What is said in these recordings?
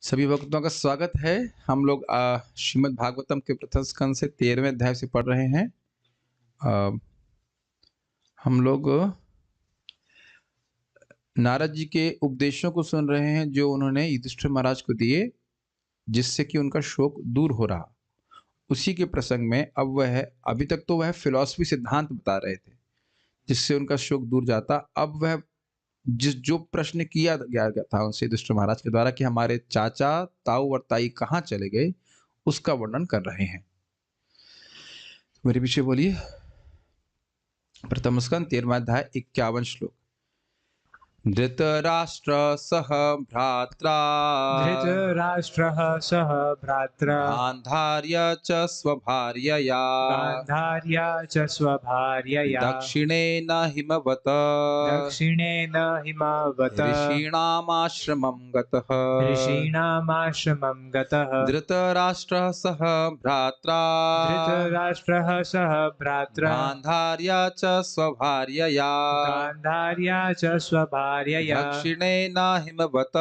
सभी भक्तों का स्वागत है। हम लोग श्रीमद् भागवतम के प्रथम स्कंद से 13वें अध्याय से पढ़ रहे हैं। अ, हम लोग नारद जी के उपदेशों को सुन रहे हैं जो उन्होंने युधिष्ठिर महाराज को दिए, जिससे कि उनका शोक दूर हो रहा। उसी के प्रसंग में अब वह अभी तक तो वह फिलॉसफी सिद्धांत बता रहे थे जिससे उनका शोक दूर जाता। अब वह जिस जो प्रश्न किया गया था उनसे युधिष्ठिर महाराज के द्वारा कि हमारे चाचा ताऊ और ताई कहाँ चले गए, उसका वर्णन कर रहे हैं। मेरे पीछे बोलिए। प्रथम स्कंद 13वां अध्याय 51 श्लोक। धृतराष्ट्र सह भ्रात्रा धृतराष्ट्रः सह भ्रात्रा गान्धार्य च स्वभार्यया गान्धार्या च स्वभार्यया दक्षिणेन हिमवत दक्षिणेन हिमावत ऋषीणामाश्रमं गतः। ऋषीणामाश्रमं गतः। धृतराष्ट्रः सह भ्रात्रा धृतराष्ट्रः सह भ्रात्रा गान्धार्य च स्वभार्यया गान्धार्या च स्वभार्यया दक्षिणेन हिमवत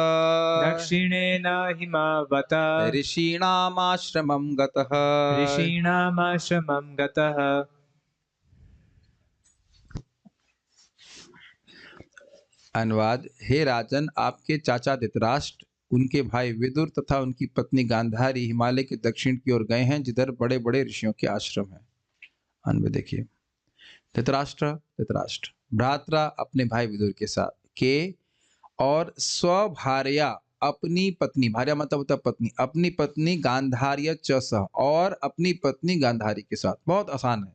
दक्षिणेन हिमावत ऋषीणामाश्रमं गतः। ऋषीणामाश्रमं गतः। अनुवाद। हे राजन, आपके चाचा धृतराष्ट्र, उनके भाई विदुर तथा उनकी पत्नी गांधारी हिमालय के दक्षिण की ओर गए हैं, जिधर बड़े बड़े ऋषियों के आश्रम हैं। अनुवाद देखिए। धृतराष्ट्र भ्रात्रा अपने भाई विदुर के साथ के और स्वभार्या अपनी पत्नी, भार्या मतलब होता पत्नी, अपनी पत्नी गांधार्य च सह और अपनी पत्नी गांधारी के साथ। बहुत आसान है।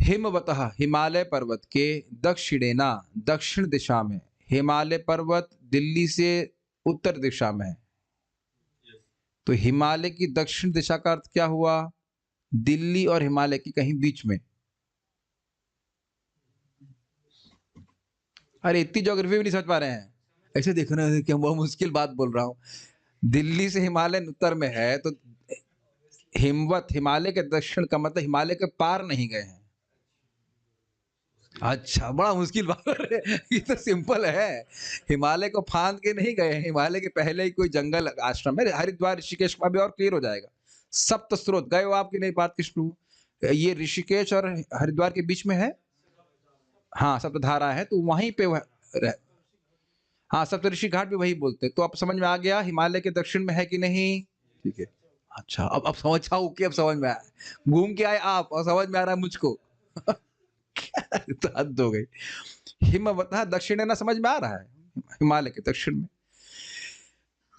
हिमवतः हिमालय पर्वत के दक्षिणेना दक्षिण दिशा में। हिमालय पर्वत दिल्ली से उत्तर दिशा में है, तो हिमालय की दक्षिण दिशा का अर्थ क्या हुआ? दिल्ली और हिमालय की कहीं बीच में। अरे इतनी ज्योग्राफी भी नहीं समझ पा रहे हैं? ऐसे देख रहे हैं कि हम बहुत मुश्किल बात बोल रहा हूं। दिल्ली से हिमालय उत्तर में है, तो हिमवत हिमालय के दक्षिण का मतलब हिमालय के पार नहीं गए हैं। अच्छा, बड़ा मुश्किल बात है। ये तो सिंपल है। हिमालय को फांद के नहीं गए हैं, हिमालय के पहले ही कोई जंगल आश्रम है। हरिद्वार ऋषिकेश का भी और क्लियर हो जाएगा। सप्त स्रोत गए हो आपकी नहीं बात कृष्ण? ये ऋषिकेश और हरिद्वार के बीच में है। हाँ, सप्तधारा है, तो वहीं पे हाँ, सप्तऋषि घाट भी वही बोलते। तो अब समझ में आ गया हिमालय के दक्षिण में है कि नहीं? ठीक है। अच्छा, अब समझ आओ कि अब समझ में आया। घूम के आए आप और समझ में आ रहा है मुझको। तो हद हो गई। हिमवतः दक्षिण ना, समझ में आ रहा है हिमालय के दक्षिण में।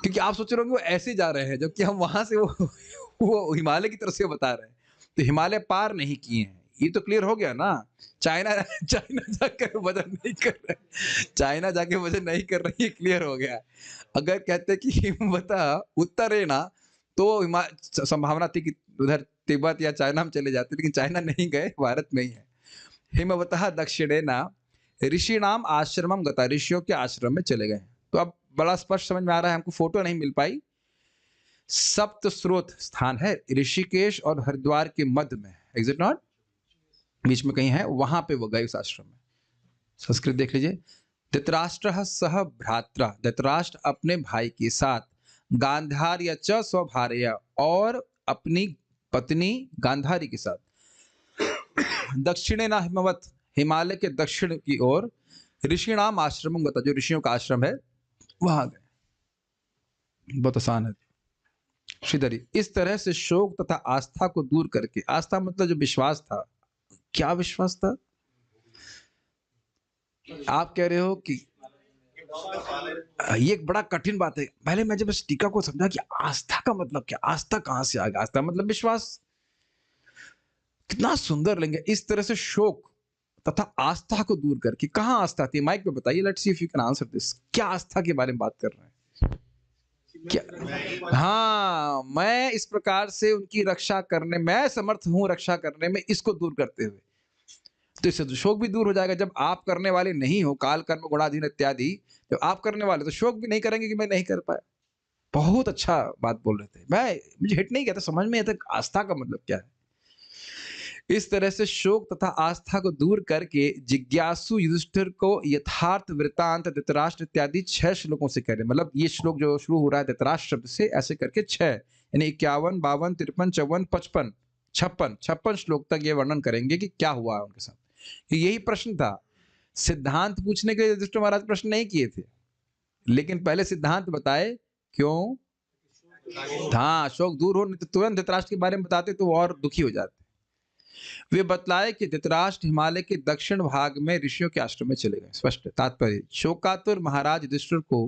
क्योंकि आप सोच रहे होंगे वो ऐसे जा रहे हैं, जबकि हम वहां से वो हिमालय की तरफ से बता रहे हैं। तो हिमालय पार नहीं किए हैं, ये तो क्लियर हो गया ना। चाइना जाकर वजन नहीं कर रहे, चाइना जाके वजन नहीं कर रही, ये क्लियर हो गया। अगर कहते कि हिमवतः उत्तर है ना, तो संभावना थी कि उधर तिब्बत या चाइना हम चले जाते, लेकिन चाइना नहीं गए, भारत में ही है। हिमवतः दक्षिणेना ऋषिणाम आश्रमम गता, ऋषियों के आश्रम में चले गए। तो अब बड़ा स्पष्ट समझ में आ रहा है। हमको फोटो नहीं मिल पाई। सप्त स्रोत स्थान है ऋषिकेश और हरिद्वार के मध्य में, इज इट नॉट? बीच में कहीं है, वहां पे वो गए उस आश्रम में। संस्कृत देख लीजिए। धृतराष्ट्र सह भ्रात्रा, धृतराष्ट्र अपने भाई के साथ, गांधार्य च स्वभार्या और अपनी पत्नी गांधारी के साथ, दक्षिणे ना हिमवत हिमालय के दक्षिण की ओर, ऋषिणाम आश्रम गता, जो ऋषियों का आश्रम है वहां गए। बहुत आसान है। श्रीधरी, इस तरह से शोक तथा आस्था को दूर करके, आस्था मतलब जो विश्वास था। क्या विश्वास था? आप कह रहे हो कि ये एक बड़ा कठिन बात है। पहले मैं जब इस टीका को समझा कि आस्था का मतलब क्या, आस्था कहां से आ गया? आस्था मतलब विश्वास। कितना सुंदर लेंगे। इस तरह से शोक तथा आस्था को दूर करके। कहां आस्था थी? माइक पे बताइए। Let's see if you can answer this. क्या आस्था के बारे में बात कर रहे हैं? क्या? हाँ, मैं इस प्रकार से उनकी रक्षा करने में समर्थ हूं, रक्षा करने में, इसको दूर करते हुए। तो इससे तो शोक भी दूर हो जाएगा। जब आप करने वाले नहीं हो, काल कर्म गुणाधीन इत्यादि, जब आप करने वाले तो शोक भी नहीं करेंगे कि मैं नहीं कर पाया। बहुत अच्छा बात बोल रहे थे। मुझे हिट नहीं किया था, समझ में आता आस्था का मतलब क्या है। इस तरह से शोक तथा आस्था को दूर करके जिज्ञासु युधिष्ठिर को यथार्थ वृत्तांत धृतराष्ट्र इत्यादि 6 श्लोकों से कह रहे हैं। मतलब ये श्लोक जो शुरू हो रहा है धृतराष्ट्र शब्द से, ऐसे करके 6 यानी 51, 52, 53, 54, 55, 56 श्लोक तक ये वर्णन करेंगे कि क्या हुआ उनके साथ। कि यही प्रश्न था, सिद्धांत पूछने के लिए युधिष्ठिर महाराज प्रश्न नहीं किए थे, लेकिन पहले सिद्धांत बताए। क्यों? हाँ, शोक दूर हो, नहीं तो तुरंत धृतराष्ट्र के बारे में बताते तो वो और दुखी हो जाते। वे बतलाए कि धृतराष्ट्र हिमालय के दक्षिण भाग में ऋषियों के आश्रम में चले गए। स्पष्ट तात्पर्य, शोकातुर महाराज युधिष्ठिर को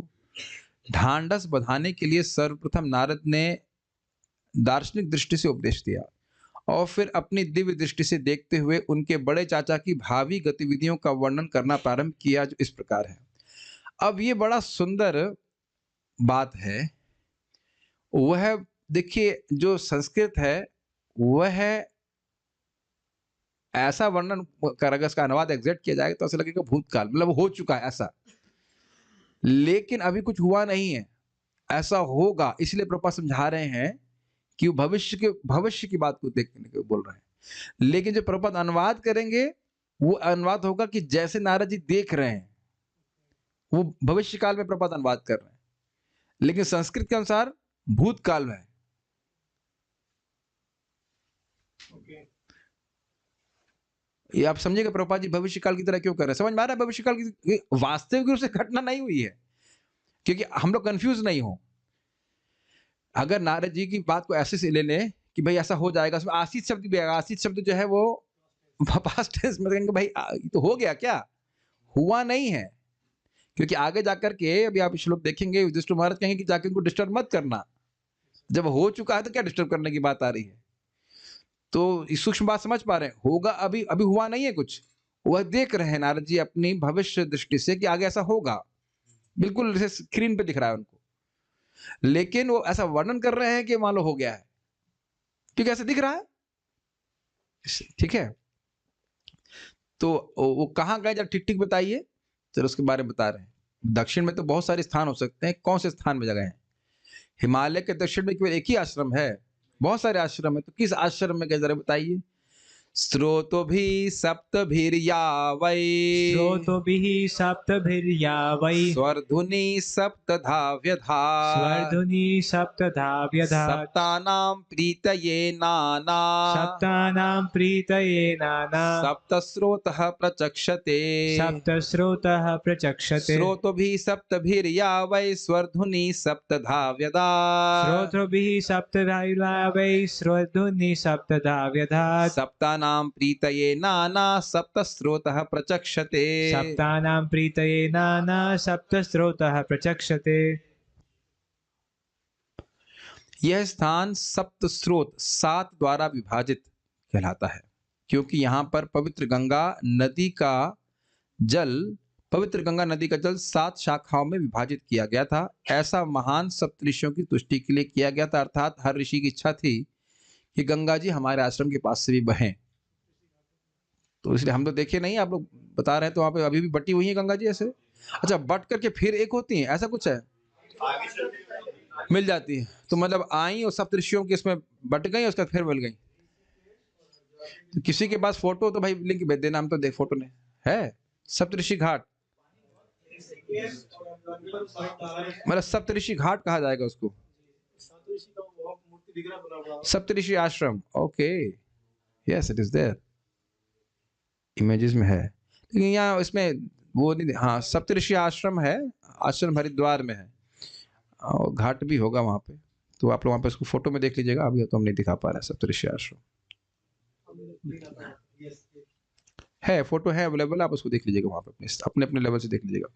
ढांढस बंधाने के लिए सर्वप्रथम नारद ने दार्शनिक दृष्टि से उपदेश दिया और फिर अपनी दिव्य दृष्टि से देखते हुए उनके बड़े चाचा की भावी गतिविधियों का वर्णन करना प्रारंभ किया, जो इस प्रकार है। अब ये बड़ा सुंदर बात है, वह देखिए जो संस्कृत है वह ऐसा वर्णन कर, अगर इसका अनुवाद एग्जैक्ट किया जाए तो ऐसा लगेगा भूतकाल, मतलब हो चुका है ऐसा, लेकिन अभी कुछ हुआ नहीं है, ऐसा होगा। इसलिए प्रभुपाद समझा रहे हैं कि वो भविष्य की बात को देखने को बोल रहे हैं। लेकिन जो प्रभुपाद अनुवाद करेंगे वो अनुवाद होगा कि जैसे नारद जी देख रहे हैं, वो भविष्य काल में प्रभुपाद अनुवाद कर रहे हैं, लेकिन संस्कृत के अनुसार भूतकाल में है। ये आप समझिएगा प्रभुपाद जी भविष्य काल की तरह क्यों कर रहे हैं। समझ में आ रहा है? भविष्य काल की वास्तविक रूप से घटना नहीं हुई है, क्योंकि हम लोग कंफ्यूज नहीं हो। अगर नारद जी की बात को ऐसे से ले लें कि भाई ऐसा हो जाएगा, उसमें आशीष शब्द भी आएगा। आशीष शब्द जो है वो पास्ट टेंस में कहेंगे, भाई तो हो गया क्या? हुआ नहीं है, क्योंकि आगे जाकर के अभी आप श्लोक देखेंगे, युधिष्ठिर महाराज कहेंगे कि जाके उनको डिस्टर्ब मत करना। जब हो चुका है तो क्या डिस्टर्ब करने की बात आ रही है? तो इस सूक्ष्म बात समझ पा रहे हैं? होगा, अभी अभी हुआ नहीं है कुछ, वह देख रहे हैं नारद जी अपनी भविष्य दृष्टि से कि आगे ऐसा होगा, बिल्कुल स्क्रीन पे दिख रहा है उनको, लेकिन वो ऐसा वर्णन कर रहे हैं कि मान लो हो गया है, क्योंकि ऐसा दिख रहा है। ठीक है, तो वो कहाँ गए, जब ठीक ठीक बताइए, चलो उसके बारे में बता रहे हैं। दक्षिण में तो बहुत सारे स्थान हो सकते हैं, कौन से स्थान में जगह है? हिमालय के दक्षिण में केवल एक ही आश्रम है, बहुत सारे आश्रम है, तो किस आश्रम में गए जरा बताइए। स्रोतोभिः सप्तभिर्यावै स्रोतोभिः सप्तभिर्यावै स्वर्धुनी सप्तधा व्यधात् स्वर्धुनी सप्तधा व्यधात् सप्तानां प्रीतये नाना सप्तानां प्रीतये नाना सप्तस्रोतः प्रचक्षते सप्तस्रोतः प्रचक्षते स्रोतोभिः सप्तभिर्यावै स्वर्धुनी सप्तधा व्यधात् स्रोतोभिः सप्तभिर्यावै स्वर्धुनी सप्तधा व्यधात् सप्तानां प्रीतये नाना सप्तस्रोतः प्रचक्षते सप्तानां प्रीतये नाना सप्तस्रोतः प्रचक्षते। यह स्थान सप्त स्रोत 7 द्वारा विभाजित कहलाता है, क्योंकि यहाँ पर पवित्र गंगा नदी का जल 7 शाखाओं में विभाजित किया गया था। ऐसा महान सप्तऋषियों की तुष्टि के लिए किया गया था, अर्थात हर ऋषि की इच्छा थी कि गंगा जी हमारे आश्रम के पास से भी बहें। तो इसलिए हम तो देखे नहीं, आप लोग बता रहे हैं, तो वहां पे अभी भी बटी हुई है गंगा जी ऐसे। अच्छा, बट करके फिर एक होती हैं, ऐसा कुछ है? मिल जाती है, तो मतलब आई और सप्तऋषियों के इसमें बट गई, उसका फिर मिल गई। तो किसी के पास फोटो तो भाई लिंक भेज देना, हम तो देख फोटो नहीं है। सप्तऋषि घाट, मतलब सप्तऋषि घाट कहा जाएगा उसको, Saptarishi Ashram. Okay, yes it is there, images में है, लेकिन यहाँ इसमें वो नहीं। हाँ, सप्तऋषि आश्रम है, आश्रम हरिद्वार में है और घाट भी होगा वहाँ पे, तो आप लोग वहाँ पे इसको फोटो में देख लीजिएगा। अभी तो हम नहीं दिखा पा रहे हैं सप्तऋषि आश्रम, है फोटो है अवेलेबल, आप उसको देख लीजिएगा वहाँ पे, अपने अपने लेवल से देख लीजिएगा।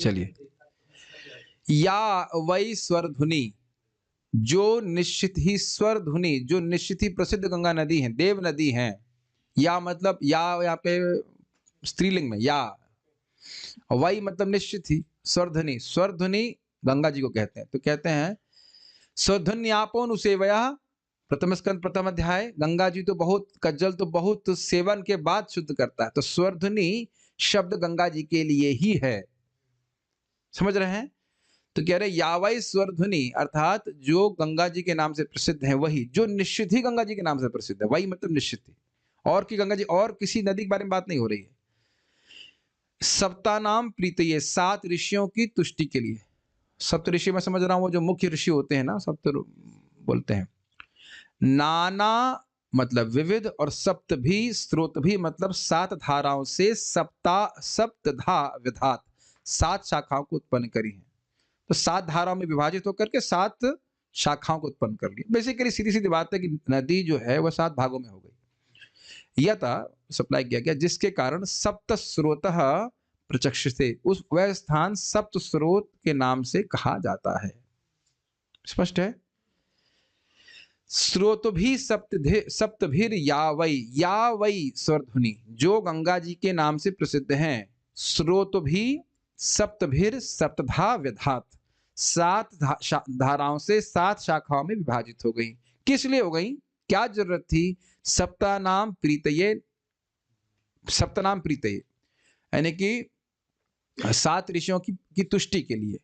चलिए, या वही स्वरधुनी, जो निश्चित ही स्वरधुनी, जो निश्चित ही प्रसिद्ध गंगा नदी है, देव नदी है। या मतलब या यहाँ पे स्त्रीलिंग में या, वही मतलब निश्चित ही, स्वरधुनी, स्वरधुनी गंगा जी को कहते हैं। तो कहते हैं स्वरधुन्यापोनुसेवया, प्रथम स्कंद प्रथम अध्याय। गंगा जी तो बहुत कज्जल तो बहुत सेवन के बाद शुद्ध करता है, तो स्वरधुनी शब्द गंगा जी के लिए ही है, समझ रहे हैं? तो कह रहे यावई स्वर ध्वनि, अर्थात जो गंगा जी के नाम से प्रसिद्ध है वही, जो निश्चित ही गंगा जी के नाम से प्रसिद्ध है, वही मतलब निश्चित ही, और की गंगा जी और किसी नदी के बारे में बात नहीं हो रही है। सप्तानाम प्रीतये, 7 ऋषियों की तुष्टि के लिए। सप्त ऋषि मैं समझ रहा हूँ वो जो मुख्य ऋषि होते हैं ना, सप्त बोलते हैं। नाना मतलब विविध, और सप्त भी, स्रोत भी मतलब 7 धाराओं से सप्तधा विधात, 7 शाखाओं को उत्पन्न करी है। तो 7 धाराओं में विभाजित होकर के 7 शाखाओं को उत्पन्न कर ली। बेसिकली सीधी सीधी बात है कि नदी जो है वह 7 भागों में हो गई। यथा सप्लाई किया गया जिसके कारण सप्त स्रोतः प्रचक्षते, उस वह स्थान सप्त स्रोत के नाम से कहा जाता है। स्पष्ट है। स्रोत भी सप्तभिर यावई, यावई स्वरध्वनि, जो गंगा जी के नाम से प्रसिद्ध हैं। स्रोत भी सप्तभिर सप्तधा विधात, 7 धाराओं से 7 शाखाओं में विभाजित हो गई। किस लिए हो गई, क्या जरूरत थी? सप्तानाम प्रीतये, सप्तनाम प्रीतये यानी कि 7 ऋषियों की तुष्टि के लिए।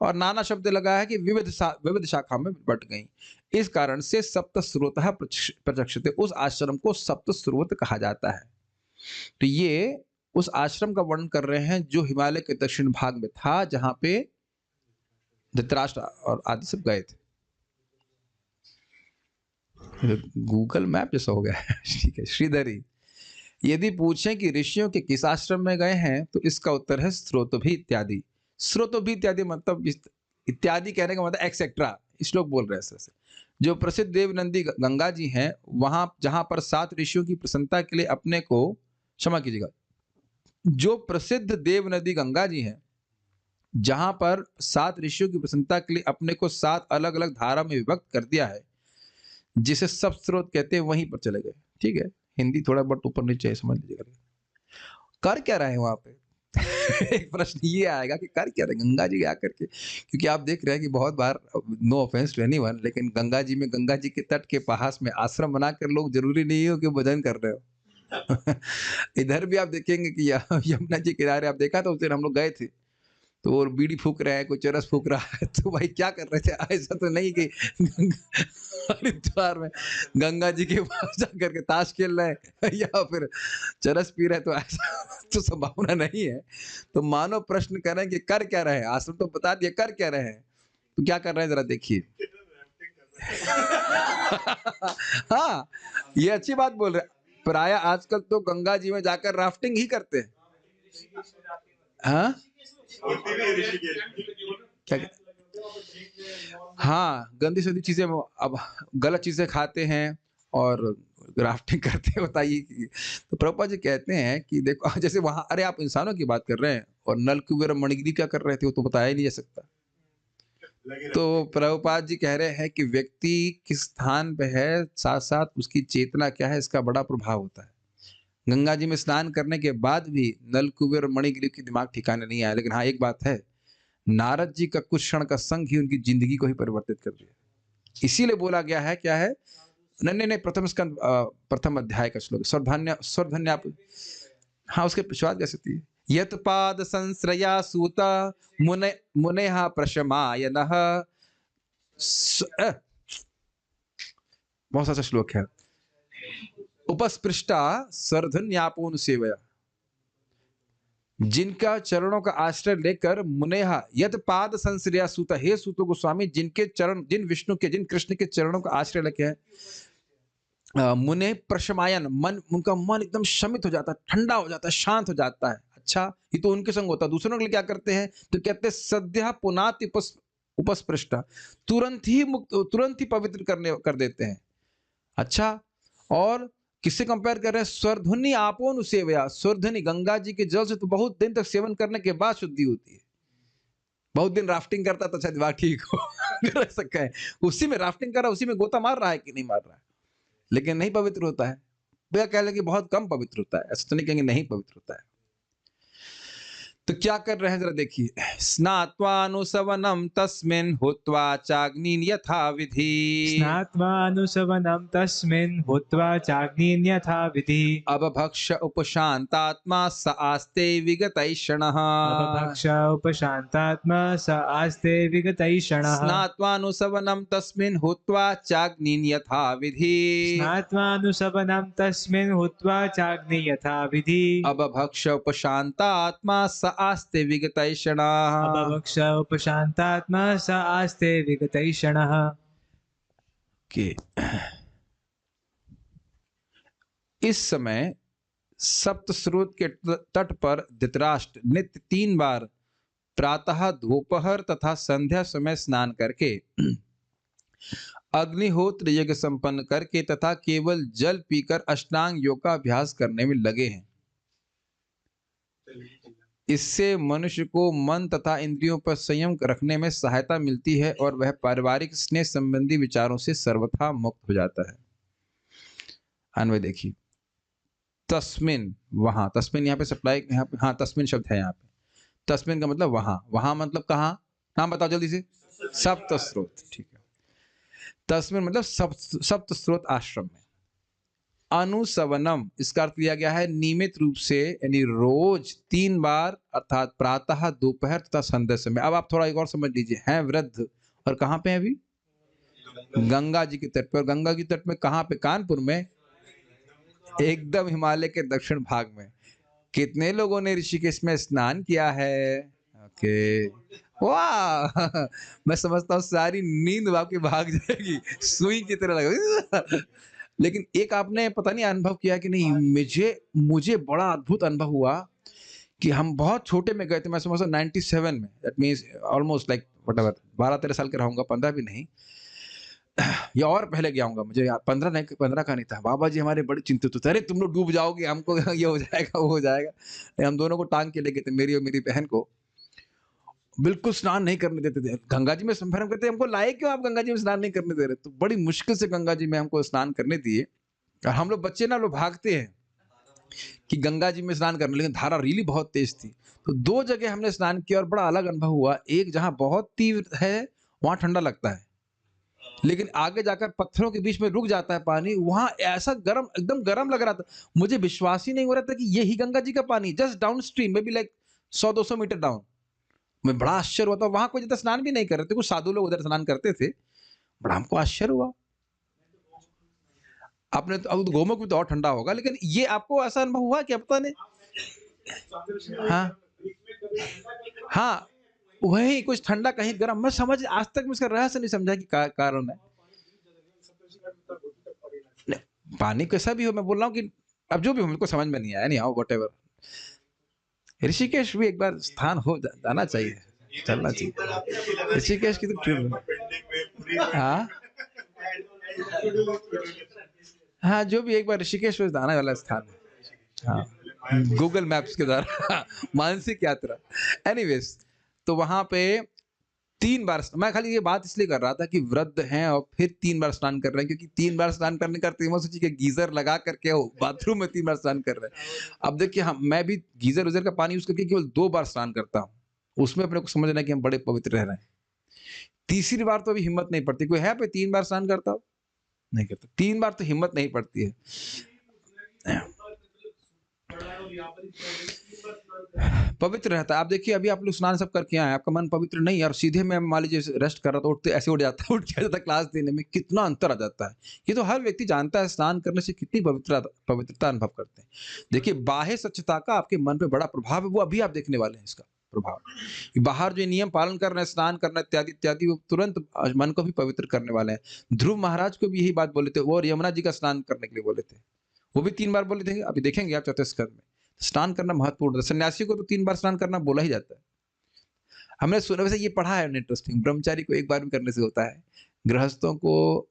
और नाना शब्द लगा है कि विविध शाखा में बट गई। इस कारण से सप्त स्रोतः प्रचक्षते, उस आश्रम को सप्त स्रोत कहा जाता है। तो ये उस आश्रम का वर्णन कर रहे हैं जो हिमालय के दक्षिण भाग में था, जहां पे धृतराष्ट्र और आदि सब गए थे। गूगल मैप जैसा हो गया है। ठीक है। श्रीधरी, यदि पूछें कि ऋषियों के किस आश्रम में गए हैं तो इसका उत्तर है स्रोत भी इत्यादि। स्रोत भी इत्यादि मतलब इत्यादि कहने का मतलब एक्सेट्रा, श्लोक बोल रहे हैं। जो प्रसिद्ध देवनंदी गंगा जी हैं, वहां जहां पर 7 ऋषियों की प्रसन्नता के लिए अपने को, क्षमा कीजिएगा, जो प्रसिद्ध देव नदी गंगा जी हैं, जहां पर 7 ऋषियों की प्रसन्नता के लिए अपने को 7 अलग अलग धारा में विभक्त कर दिया है, जिसे सब स्रोत कहते हैं, वहीं पर चले गए। ठीक है। हिंदी थोड़ा बहुत ऊपर नीचे है, समझ लीजिएगा। कर क्या रहे हैं वहां पे? एक प्रश्न ये आएगा कि कर क्या रहे गंगा जी आकर के, क्योंकि आप देख रहे हैं कि बहुत बार, नो ऑफेंस टू एनीवन, लेकिन गंगा जी में, गंगा जी के तट के पास में आश्रम बनाकर लोग, जरूरी नहीं हो कि भजन कर रहे हो। इधर भी आप देखेंगे कि यमुना जी किनारे आप देखा था उस दिन हम लोग गए थे, तो वो बीड़ी फूक रहे हैं, कोई चरस फूक रहा है, तो भाई क्या कर रहे थे? ऐसा तो नहीं कि हरिद्वार में गंगा जी के पास जाकर के ताश खेल रहे हैं या फिर चरस पी रहे हैं, तो ऐसा तो संभावना नहीं है। तो मानो प्रश्न कर रहे हैं कि कर क्या रहे हैं, आश्रम तो बता दिए, कर क्या रहे हैं, तो क्या कर रहे हैं जरा देखिए। हाँ, ये अच्छी बात बोल रहे हैं। प्राय आजकल तो गंगा जी में जाकर राफ्टिंग ही करते हैं। हाँ क्या? हाँ, गंदी सदी चीजें, अब गलत चीजें खाते हैं और ग्राफ्टिंग करते हैं, बताइए कि। तो प्रभुपाद जी कहते हैं कि देखो, जैसे वहां, अरे आप इंसानों की बात कर रहे हैं, और नलकुबेर और मणिगिरी क्या कर रहे थे, वो तो बताया ही नहीं जा सकता। तो प्रभुपाद जी कह रहे हैं कि व्यक्ति किस स्थान पे है, साथ साथ उसकी चेतना क्या है, इसका बड़ा प्रभाव होता है। गंगा जी में स्नान करने के बाद भी नलकुबेर और मणिगिरी की दिमाग ठिकाने नहीं आया, लेकिन हाँ एक बात है, नारद जी का कुछ क्षण का संग ही उनकी जिंदगी को ही परिवर्तित कर दिया। इसीलिए बोला गया है, क्या है, नहीं, प्रथम स्कंद, प्रथम अध्याय का श्लोक, स्वरधन्य आप, हाँ उसके शुरुआत कैसे थी? यत पाद संश्रया सूता मुने मुनेहा प्रशमायनः, बहुत अच्छा श्लोक है। उपस्पृष्टा स्वरधन्यापोन सेवया, जिनका चरणों का आश्रय लेकर, मुनेहा यद पाद संश्रया सूत, हे सूत गोस्वामी, जिनके चरण, जिन विष्णु के, जिन कृष्ण के चरणों का आश्रय लेके है, मुने प्रशमायन, मन, उनका मन एकदम शमित हो जाता है, ठंडा हो जाता है, शांत हो जाता है। अच्छा, ये तो उनके संग होता है। दूसरों के लिए क्या करते हैं? तो कहते हैं सद्या पुनाति उपस्पृष्टा, तुरंत ही मुक्त, तुरंत ही पवित्र कर देते हैं। अच्छा, और किससे कंपेयर कर रहे हैं? स्वरधुनि आपोन सेवया, स्वरधुनि गंगा जी के जल से तो बहुत दिन तक सेवन करने के बाद शुद्धि होती है। बहुत दिन राफ्टिंग करता तो शायद बात ठीक हो, कर सकता है, उसी में राफ्टिंग कर रहा, उसी में गोता मार रहा है कि नहीं मार रहा है, लेकिन नहीं पवित्र होता है। भैया कह लें कि बहुत कम पवित्र होता है, ऐसा तो नहीं कहेंगे नहीं पवित्र होता है। तो क्या कर रहे हैं जरा देखिए, स्नात्वानुसवनम तस्मिन् हुत्वा चाग्निन यथा विधि। स्नात्वानुशवनं तस्मिन् हुत्वा चाग्नीन् यथा विधि। अबभक्ष उपशान्तात्मा स आस्ते विगतैषणः। अपभक्ष उपशान्तात्मा स आस्ते विगतैषणः। स्नात्वानुसवनम तस्मिन् हुत्वा चाग्निन यथा विधि। स्नात्वानुशवनं तस्मिन् हुत्वा चाग्नि यथा विधि। अबभक्ष उपशान्तात्मा स आस्ते विगतैषणः। अपभक्ष उपशान्तात्मा स आस्ते विगतैषणः। के इस समय सप्त स्रोत के तट पर धृतराष्ट्र नित्य 3 बार प्रातः, दोपहर तथा संध्या समय स्नान करके अग्निहोत्र यज्ञ संपन्न करके तथा केवल जल पीकर अष्टांग योग का अभ्यास करने में लगे हैं। इससे मनुष्य को मन तथा इंद्रियों पर संयम रखने में सहायता मिलती है और वह पारिवारिक स्नेह संबंधी विचारों से सर्वथा मुक्त हो जाता है। अन्वय देखिए, तस्मिन, वहां, तस्मिन यहाँ पे सप्लाई, यहाँ पे हाँ तस्मिन शब्द है यहाँ पे। तस्मिन का मतलब वहां, वहां मतलब कहाँ, नाम बताओ जल्दी से। सप्त स्रोत, ठीक है। तस्मिन मतलब सप्त स्रोत आश्रम में। अनुसवनम, इसका अर्थ लिया गया है नियमित रूप से, यानी रोज 3 बार, अर्थात प्रातः, दोपहर तथा संध्या समय। अब आप थोड़ा एक और समझ लीजिए, हैं वृद्ध और कहाँ पे हैं अभी? गंगा जी के तट पर। गंगा जी तट में कहाँ पे? कानपुर में, एकदम हिमालय के दक्षिण भाग में। कितने लोगों ने ऋषिकेश में स्नान किया है? ओके, वाह मैं समझता हूँ सारी नींद आपकी भाग जाएगी, सुई की तरह लगा। लेकिन एक आपने पता नहीं अनुभव किया कि नहीं, मुझे बड़ा अद्भुत अनुभव हुआ कि हम बहुत छोटे में गए थे। मैं समझता हूँ 97 में, that means almost like whatever 12-13 साल के रहूंगा, 15 भी नहीं या और पहले गया हूँगा, मुझे याद 15 नहीं, 15 का नहीं था। बाबा जी हमारे बड़े चिंतित थे, अरे तुम लोग डूब जाओगे, हमको ये हो जाएगा वो हो जाएगा। हम दोनों को टांग के लेके थे, मेरी और मेरी बहन को। बिल्कुल स्नान नहीं करने देते थे गंगा जी में। फिर हम कहते हमको लाए क्यों आप गंगा जी में स्नान नहीं करने दे रहे? तो बड़ी मुश्किल से गंगा जी में हमको स्नान करने दिए। और हम लोग बच्चे ना, लोग भागते हैं कि गंगा जी में स्नान करने, लेकिन धारा रियली बहुत तेज थी। तो 2 जगह हमने स्नान किया और बड़ा अलग अनुभव हुआ। एक जहाँ बहुत तीव्र है वहां ठंडा लगता है, लेकिन आगे जाकर पत्थरों के बीच में रुक जाता है पानी, वहां ऐसा गर्म, एकदम गर्म लग रहा था। मुझे विश्वास ही नहीं हो रहा था कि ये ही गंगा जी का पानी, जस्ट डाउन स्ट्रीम में भी, लाइक 100-200 मीटर डाउन। मैं बड़ा आश्चर्य हुआ था। वहां कोई ज्यादा स्नान भी नहीं कर रहे थे, कुछ साधु लोग उधर स्नान करते थे। बड़ा हमको आश्चर्य हुआ। आपने तो, अब गोमुख भी तो और ठंडा होगा, लेकिन ये आपको ऐसा अनुभव हुआ कि पता नहीं? हाँ हाँ, वही कुछ ठंडा कहीं गर्म। मैं समझ, आज तक मैं इसका रहस्य नहीं समझा कि कारण है। नहीं, पानी कैसा भी हो, मैं बोल रहा हूँ कि अब जो भी हो, मेरे को समझ में नहीं आया। नहीं आओ वट, ऋषिकेश भी एक बार स्थान हो जाना चाहिए, चलना चाहिए ऋषिकेश की तो ट्रिप। हाँ हाँ, जो भी एक बार ऋषिकेश में आने वाला स्थान है। हाँ, गूगल मैप्स के द्वारा मानसिक यात्रा। एनीवेज, तो वहां पे 3 बार, मैं खाली ये बात इसलिए कर रहा था कि वृद्ध हैं और फिर 3 बार स्नान कर रहे हैं, क्योंकि 3 बार स्नान करने का तीमो सोची कि गीजर लगा करके बाथरूम में 3 बार स्नान कर रहे हैं। अब देखिए, हम, मैं भी गीजर उजर का पानी यूज करके केवल 2 बार स्नान करता हूँ। उसमें अपने को समझना है कि हम बड़े पवित्र रह रहे हैं। तीसरी बार तो अभी हिम्मत नहीं पड़ती। कोई है पे 3 बार स्नान करता हो? नहीं करता। 3 बार तो हिम्मत नहीं पड़ती है। पवित्र रहता है। आप देखिए, अभी आप लोग स्नान सब करके आए, आपका मन पवित्र नहीं है, और सीधे मैं मान लीजिए रेस्ट कर रहा था, उठते ऐसे उठ जाता, उठ के जाता क्लास देने में, कितना अंतर आ जाता है। ये तो हर व्यक्ति जानता है, स्नान करने से कितनी पवित्रता अनुभव करते हैं। देखिए, बाह्य स्वच्छता का आपके मन पे बड़ा प्रभाव है, वो अभी आप देखने वाले हैं इसका प्रभाव। बाहर जो नियम पालन कर रहे हैं, स्नान करना इत्यादि इत्यादि, वो तुरंत मन को भी पवित्र करने वाले हैं। ध्रुव महाराज को भी यही बात बोले थे, वो और यमुना जी का स्नान करने के लिए बोले थे, वो भी 3 बार बोले थे। अभी देखेंगे आप चौथे स्कंद में स्नान करना महत्वपूर्ण है। सन्यासी को तो 3 बार स्नान करना बोला ही जाता है। हमने सुना, वैसे ये पढ़ा है इंटरेस्टिंग, ब्रह्मचारी को 1 बार भी करने से होता है, गृहस्थों को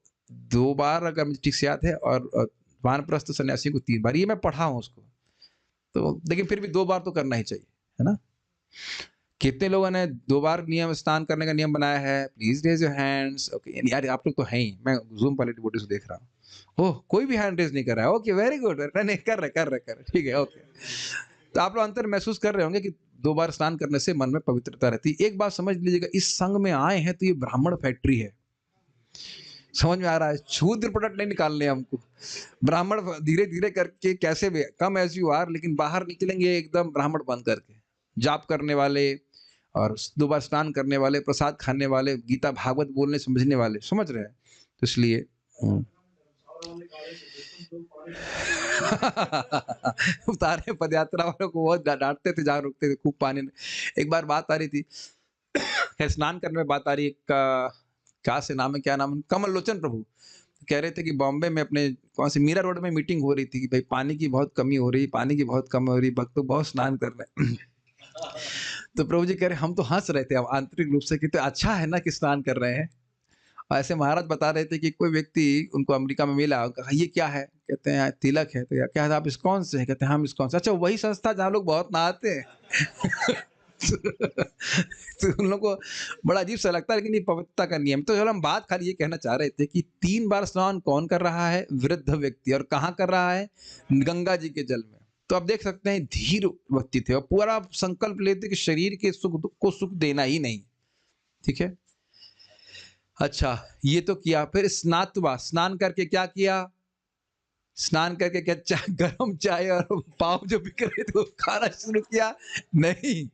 2 बार, अगर मुझे ठीक से याद है, और वानप्रस्थ सन्यासी को 3 बार। ये मैं पढ़ा हूँ उसको, तो लेकिन फिर भी 2 बार तो करना ही चाहिए, है ना? कितने लोगों ने 2 बार नियम, स्नान करने का नियम बनाया है? Please raise your hands. Okay, यार आप लोग तो हैं ही, मैं जूम वाले डिवोटी से देख रहा हूँ। ओह, कोई भी हैंड रेज नहीं कर रहा है। ओके, वेरी गुड, नहीं कर रहे, ठीक है, ओके। तो आप लोग अंतर महसूस कर रहे होंगे कि 2 बार स्नान करने से मन में पवित्रता रहती है। एक बात समझ लीजिएगा, इस संघ में आए हैं तो ये ब्राह्मण फैक्ट्री है। समझ में आ रहा है? शूद्र प्रोडक्ट नहीं निकालने हैं हमको। ब्राह्मण धीरे-धीरे करके कैसे भी कम एज़ यू आर, लेकिन बाहर निकलेंगे एकदम ब्राह्मण बन करके। जाप करने वाले और 2 बार स्नान करने वाले, प्रसाद खाने वाले, गीता भागवत बोलने समझने वाले, समझ रहे हैं? तो इसलिए उतारे पदयात्रा वालों को बहुत डाँटते थे, जहाँ रुकते थे, खूब पानी में। एक बार बात आ रही थी, खैर स्नान करने में बात आ रही है, क्या से नाम है, क्या नाम है? कमल लोचन प्रभु। कह रहे थे कि बॉम्बे में अपने कौन सी मीरा रोड में मीटिंग हो रही थी कि भाई पानी की बहुत कमी हो रही, पानी की बहुत कमी हो रही, भक्त तो बहुत स्नान कर रहे हैं। तो प्रभु जी कह रहे, हम तो हँस रहे थे, हम आंतरिक रूप से कि तो अच्छा है ना कि स्नान कर रहे हैं। और ऐसे महाराज बता रहे थे कि कोई व्यक्ति उनको अमेरिका में मिला, कहा ये क्या है? कहते हैं तिलक है। तो क्या है, आप इस्कॉन से हैं? कहते हैं हम इस्कॉन से। अच्छा, वही संस्था जहाँ लोग बहुत नहाते हैं। तो उन लोगों को बड़ा अजीब सा लगता है, लेकिन ये पवित्रता का नियम। तो चलो, हम बात खाली ये कहना चाह रहे थे कि 3 बार स्नान कौन कर रहा है? वृद्ध व्यक्ति। और कहाँ कर रहा है? गंगा जी के जल में। तो आप देख सकते हैं धीर व्यक्ति थे और पूरा संकल्प लेते कि शरीर के सुख दुख को सुख देना ही नहीं। ठीक है? अच्छा, ये तो किया। फिर स्नात्वा, स्नान करके क्या किया? स्नान करके क्या चाय, गरम चाय और पाव जो बिक रहे थे वो खाना शुरू किया? नहीं।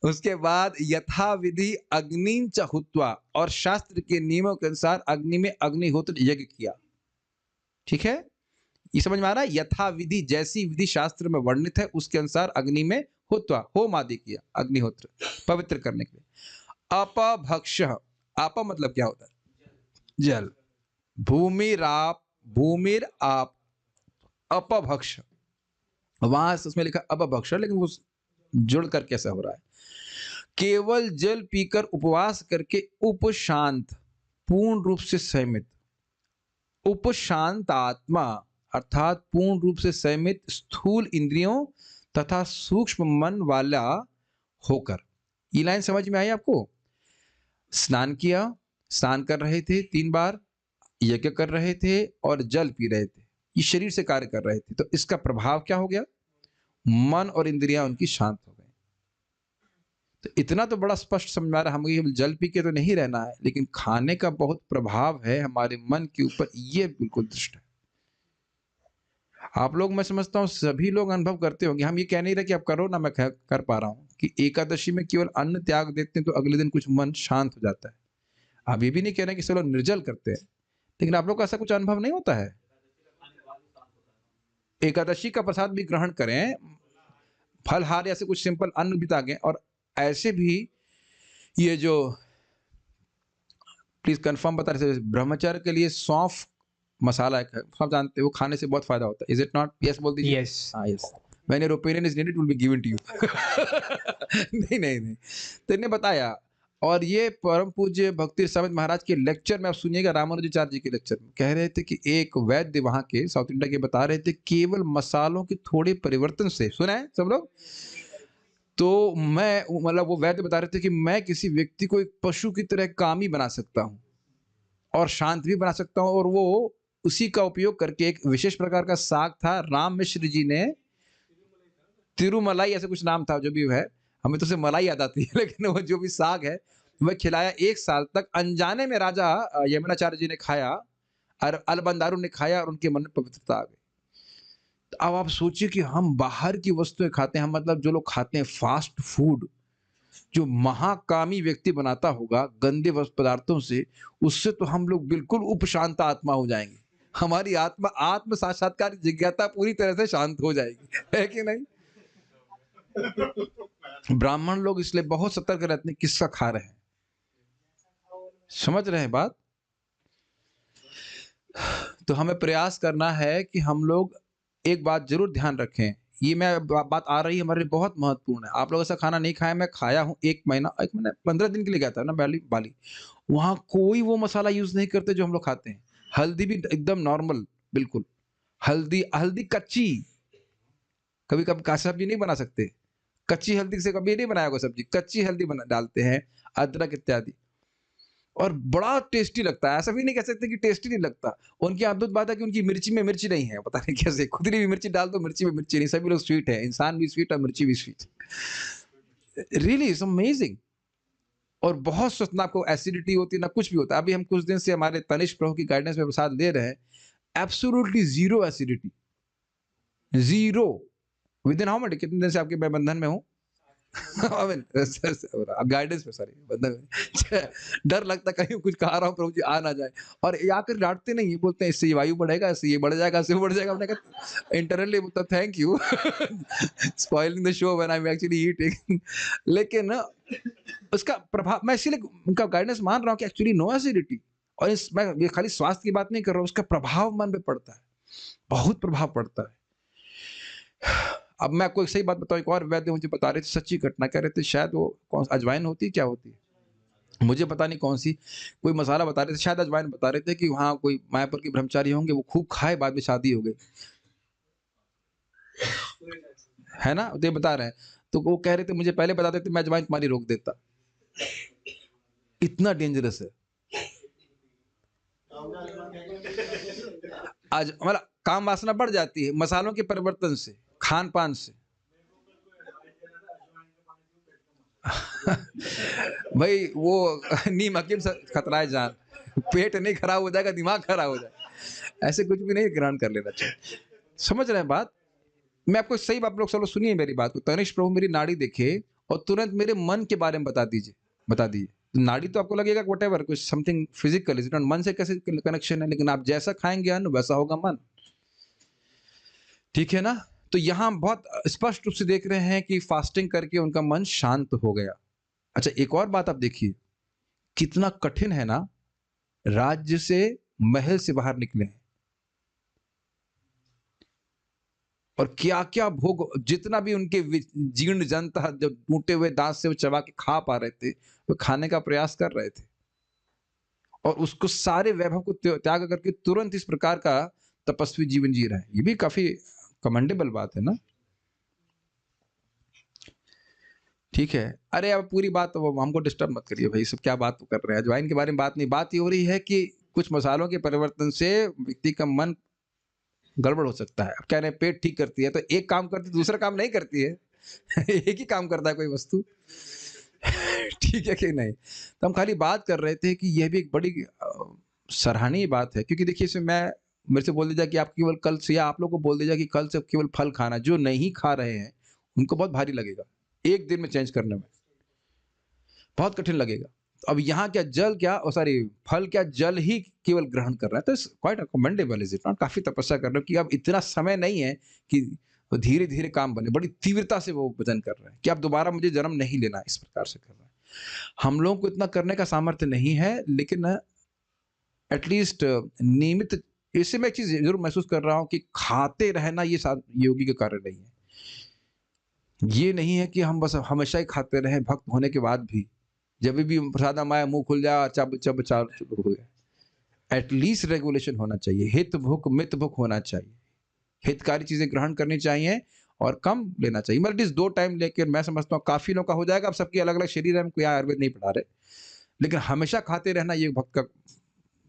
उसके बाद यथाविधि अग्निं च हुत्वा, और शास्त्र के नियमों के अनुसार अग्नि में अग्निहोत्र यज्ञ किया। ठीक है? ये समझ में आ रहा है? यथाविधि, जैसी विधि शास्त्र में वर्णित है उसके अनुसार अग्नि में हुत्वा, होम आदि किया, अग्निहोत्र पवित्र करने के लिए। अपभक्ष, आप मतलब क्या होता है? जल। भूमिराप, भूमिर आप, अपभक्ष। वहां से उसमें लिखा अपभक्ष, लेकिन वो जुड़ कर कैसा हो रहा है? केवल जल पीकर उपवास करके उपशांत, पूर्ण रूप से संयमित, उपशांत आत्मा अर्थात पूर्ण रूप से संयमित, स्थूल इंद्रियों तथा सूक्ष्म मन वाला होकर। ये लाइन समझ में आई आपको? स्नान किया, स्नान कर रहे थे 3 बार, यज्ञ कर रहे थे और जल पी रहे थे। ये शरीर से कार्य कर रहे थे। तो इसका प्रभाव क्या हो गया? मन और इंद्रियां उनकी शांत हो गई। तो इतना तो बड़ा स्पष्ट समझ में आ रहा है, हमें जल पी के तो नहीं रहना है, लेकिन खाने का बहुत प्रभाव है हमारे मन के ऊपर, ये बिल्कुल दृष्ट है। आप लोग, मैं समझता हूँ सभी लोग अनुभव करते होंगे। हम ये कह नहीं रहे कि आप करो ना, मैं कर पा रहा हूँ कि एकादशी में केवल अन्न त्याग देते हैं तो अगले दिन कुछ मन शांत हो जाता है। आप ये भी नहीं कह रहे कि चलो निर्जल करते हैं, लेकिन आप लोग का ऐसा कुछ अनुभव नहीं होता है? एकादशी का प्रसाद भी ग्रहण करें, फलहार ऐसे कुछ सिंपल अन्न भी त्यागें, और ऐसे भी ये जो, प्लीज कंफर्म बता रहे थे, ब्रह्मचर्य के लिए सौंफ मसाला एक है, सब जानते हैं, वो खाने से बहुत फायदा होता है। Is it not? यस बोल दीजिए। Yes. हाँ, yes. When your opinion is needed, will be given to you. नहीं नहीं नहीं, तो इन्हें बताया। और ये परम पूज्य भक्ति समित महाराज के लेक्चर में आप सुनिएगा, रामानुजाचार्य जी के लेक्चर में कह रहे थे कि एक वैद्य वहां के साउथ इंडिया के बता रहे थे, केवल मसालों के थोड़े परिवर्तन से, सुना है सब लोग? तो मैं, मतलब वो वैद्य बता रहे थे कि मैं किसी व्यक्ति को एक पशु की तरह कामी बना सकता हूँ और शांत भी बना सकता हूँ। और वो उसी का उपयोग करके, एक विशेष प्रकार का साग था, राम मिश्र जी ने, तिरुमलाई ऐसे कुछ नाम था, जो भी है, हमें तो उसे मलाई याद आती है, लेकिन वो जो भी साग है वह खिलाया 1 साल तक। अनजाने में राजा यमुनाचार्य जी ने खाया और अलबंदारू ने खाया और उनके मन में पवित्रता आ गई। तो अब आप सोचिए कि हम बाहर की वस्तुएं खाते हैं, हम मतलब जो लोग खाते हैं फास्ट फूड, जो महाकामी व्यक्ति बनाता होगा गंदे पदार्थों से, उससे तो हम लोग बिल्कुल उपशांत आत्मा हो जाएंगे। हमारी आत्मा आत्म साक्षात्कार जिज्ञासा पूरी तरह से शांत हो जाएगी, है कि नहीं? ब्राह्मण लोग इसलिए बहुत सतर्क रहते हैं किसका खा रहे हैं। समझ रहे हैं बात? तो हमें प्रयास करना है कि हम लोग एक बात जरूर ध्यान रखें, ये मैं बात आ रही है हमारे लिए बहुत महत्वपूर्ण है। आप लोग ऐसा खाना नहीं खाया, मैं खाया हूँ 1 महीना, 1 महीना 15 दिन के लिए गया था ना बाली बाली। वहां कोई वो मसाला यूज नहीं करते जो हम लोग खाते हैं। हल्दी भी एकदम नॉर्मल, बिल्कुल। हल्दी, हल्दी कच्ची, कभी कभी का सब्जी नहीं बना सकते, कच्ची हल्दी से कभी नहीं बनाया होगा सब्जी, कच्ची हल्दी बना डालते हैं, अदरक इत्यादि। और बड़ा टेस्टी लगता है। ऐसा भी नहीं कह सकते कि टेस्टी नहीं लगता। उनकी अद्भुत बात है कि उनकी मिर्ची में मिर्ची नहीं है, पता नहीं कैसे, खुदरी भी मिर्ची डाल दो, मिर्ची में मिर्ची नहीं। सभी लोग स्वीट है, इंसान भी स्वीट और मिर्ची भी स्वीट। Really it's amazing. और बहुत स्वस्थ, ना आपको एसिडिटी होती है ना कुछ भी होता है। अभी हम कुछ दिन से हमारे तनिष्क प्रभु की गाइडेंस में प्रसाद ले रहे हैं, absolutely zero acidity, zero. With in how much, कितने दिन से आपके मैं बंधन में हूँ? आई मीन गाइडेंस में, सॉरी, बंधन में। डर लगता है कहीं कुछ कहा रहा हूँ, प्रभु जी आ ना जाए। और ये आकर डांटते नहीं, ये बोलते हैं इससे ये वायु बढ़ेगा, इससे ये बढ़ जाएगा, इससे वो बढ़ जाएगा। हमने कहा इंटरनली बोलता thank you spoiling the show when I am actually eating. लेकिन ना उसका प्रभाव, मैं इसीलिए उनका गाइडेंस मान रहा हूँ कि एक्चुअली नो एसिडिटी। और इस, मैं ये खाली स्वास्थ्य की बात नहीं कर रहा हूँ, उसका प्रभाव मन पे पड़ता है, बहुत प्रभाव पड़ता है। अब मैं आपको एक सही बात बताऊं, एक और वैद्य मुझे बता रहे थे, सच्ची घटना, कह रहे थे शायद वो कौन अजवाइन होती है, क्या होती है मुझे पता नहीं कौन सी, कोई मसाला बता रहे थे, शायद अजवाइन बता रहे थे कि वहाँ कोई मायापुर के ब्रह्मचारी होंगे, वो खूब खाए, बाद में शादी हो गई, है ना, तो ये बता रहे हैं। तो वो कह रहे थे मुझे पहले बता देते, मैं अजवाइन तुम्हारी रोक देता। इतना डेंजरस है आज हमारा। काम वासना बढ़ जाती है मसालों के परिवर्तन से, खान पान से। भाई वो नीम हकीम से खतरा है जान, पेट नहीं खराब हो जाएगा, दिमाग खराब हो जाएगा, ऐसे कुछ भी नहीं ग्रहण कर लेना चाहिए। समझ रहे हैं बात? मैं आपको सही बात, लोग चलो सुनिए मेरी बात को। तनिष्क प्रभु मेरी नाड़ी देखे और तुरंत मेरे मन के बारे में बता दीजिए, बता दीजिए। नाड़ी तो आपको लगेगा वट एवर, कुछ समथिंग फिजिकल, इज नॉट, मन से कैसे कनेक्शन है, लेकिन आप जैसा खाएंगे अन्न वैसा होगा मन, ठीक है ना? तो यहाँ बहुत स्पष्ट रूप से देख रहे हैं कि फास्टिंग करके उनका मन शांत हो गया। अच्छा, एक और बात आप देखिए, कितना कठिन है ना, राज्य से महल से बाहर निकले हैं, और क्या क्या भोग, जितना भी उनके जीर्ण जन था, जब टूटे हुए दांत से वो चबा के खा पा रहे थे, वो खाने का प्रयास कर रहे थे, और उसको सारे वैभव को त्याग करके तुरंत इस प्रकार का तपस्वी जीवन जी रहे हैं। ये भी काफी कमेंडेबल बात है ना, ठीक है? अरे अब पूरी बात तो हमको डिस्टर्ब मत करिए भाई, सब क्या बात कर रहे हैं, अजवाइन के बारे में बात नहीं, बात ये हो रही है कि कुछ मसालों के परिवर्तन से व्यक्ति का मन गड़बड़ हो सकता है। अब कह रहे हैं पेट ठीक करती है, तो एक काम करती है दूसरा काम नहीं करती है एक ही काम करता है कोई वस्तु ठीक है कि नहीं? तो हम खाली बात कर रहे थे कि यह भी एक बड़ी सराहनीय बात है, क्योंकि देखिए इसमें मैं, मेरे से बोल दीजिए कि आप केवल कल से, या आप लोग को बोल दीजिए कि कल से केवल फल खाना, जो नहीं खा रहे हैं उनको बहुत भारी लगेगा, एक दिन में चेंज करने में बहुत कठिन लगेगा। अब यहाँ क्या जल क्या, सॉरी फल क्या, जल ही केवल ग्रहण कर रहा है, तो quite commendable is it not? काफी तपस्या कर रहे हो कि अब इतना समय नहीं है कि धीरे धीरे काम बने, बड़ी तीव्रता से वो वजन कर रहे हैं कि अब दोबारा मुझे जन्म नहीं लेना, इस प्रकार से कर रहे हैं। हम लोगों को इतना करने का सामर्थ्य नहीं है, लेकिन एटलीस्ट नियमित, इससे मैं एक चीज जरूर महसूस कर रहा हूँ कि खाते रहना ये योगी का कार्य नहीं है। ये नहीं है कि हम बस हमेशा ही खाते रहे भक्त होने के बाद भी, जब भी प्रसाद माया मुंह खुल जाए, चब चब चार हो गया। एटलीस्ट रेगुलेशन होना चाहिए, हित भुक मित भुक होना चाहिए, हितकारी चीजें ग्रहण करनी चाहिए और कम लेना चाहिए। मतलब एटलीस्ट 2 टाइम लेकर मैं समझता हूँ काफी लोग का हो जाएगा। अब सबकी अलग अलग शरीर है, हम कोई आयुर्वेद नहीं पढ़ा रहे, लेकिन हमेशा खाते रहना ये भक्त का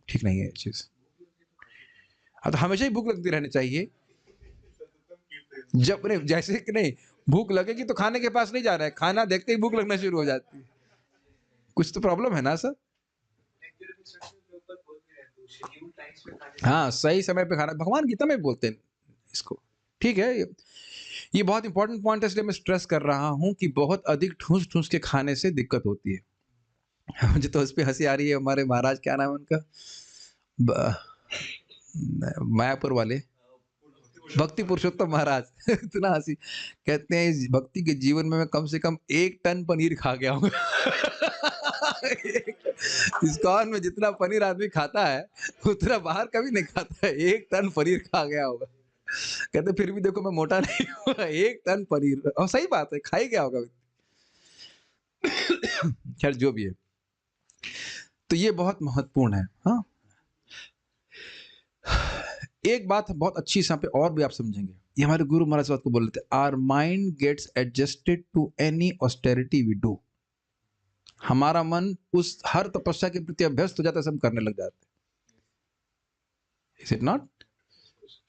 ठीक नहीं है चीज। हाँ, तो हमेशा ही भूख लगती रहनी चाहिए, जब नहीं, जैसे कि नहीं भूख लगेगी तो खाने के पास नहीं जा रहा है, खाना देखते ही भूख लगना शुरू हो जाती है, कुछ तो प्रॉब्लम है ना सर? हाँ, सही समय पे खाना, भगवान गीता में बोलते हैं इसको, ठीक है? ये बहुत इंपॉर्टेंट पॉइंट है, इसलिए मैं स्ट्रेस कर रहा हूँ कि बहुत अधिक ठूस ठूस के खाने से दिक्कत होती है मुझे तो उस पर हंसी आ रही है, हमारे महाराज क्या नाम है उनका, मायापुर वाले भक्ति पुरुषोत्तम महाराज इतना हंसी, कहते हैं इस भक्ति के जीवन में मैं कम से कम 1 टन पनीर खा गया हूँ इस्कॉन में जितना पनीर आदमी खाता है उतना बाहर कभी नहीं खाता है, 1 टन पनीर खा गया होगा। कहते फिर भी देखो मैं मोटा नहीं हुआ, 1 टन पनीर, और सही बात है, खा ही गया होगा खैर जो भी है, तो ये बहुत महत्वपूर्ण है। हाँ, एक बात बहुत अच्छी यहाँ पे और भी आप समझेंगे, ये हमारे गुरु महाराज बात को बोल रहे थे, our mind gets adjusted to any austerity we do. हमारा मन उस हर तपस्या के प्रति अभ्यस्त हो जाता है, सब करने लग जाते हैं। Is it not?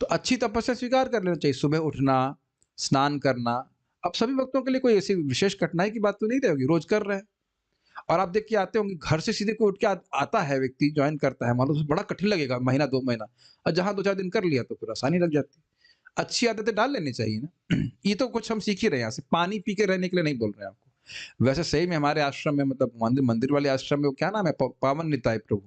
तो अच्छी तपस्या स्वीकार कर लेना चाहिए, सुबह उठना, स्नान करना। अब सभी भक्तों के लिए कोई ऐसी विशेष कठिनाई की बात तो नहीं रहेगी, रोज कर रहे हैं। और आप देख के आते होंगे, घर से सीधे कोई उठ के आता है व्यक्ति, ज्वाइन करता है, मान लो बड़ा कठिन लगेगा महीना 2 महीना, और जहां 2-4 दिन कर लिया तो फिर आसानी लग जाती है। अच्छी आदतें डाल लेनी चाहिए ना। ये तो कुछ हम सीख ही रहे हैं यहाँ से, पानी पी के रहने के लिए नहीं बोल रहे हैं आपको। वैसे सही में हमारे आश्रम में, मतलब मंदिर वाले आश्रम में, वो क्या नाम है, पावन निताय प्रभु,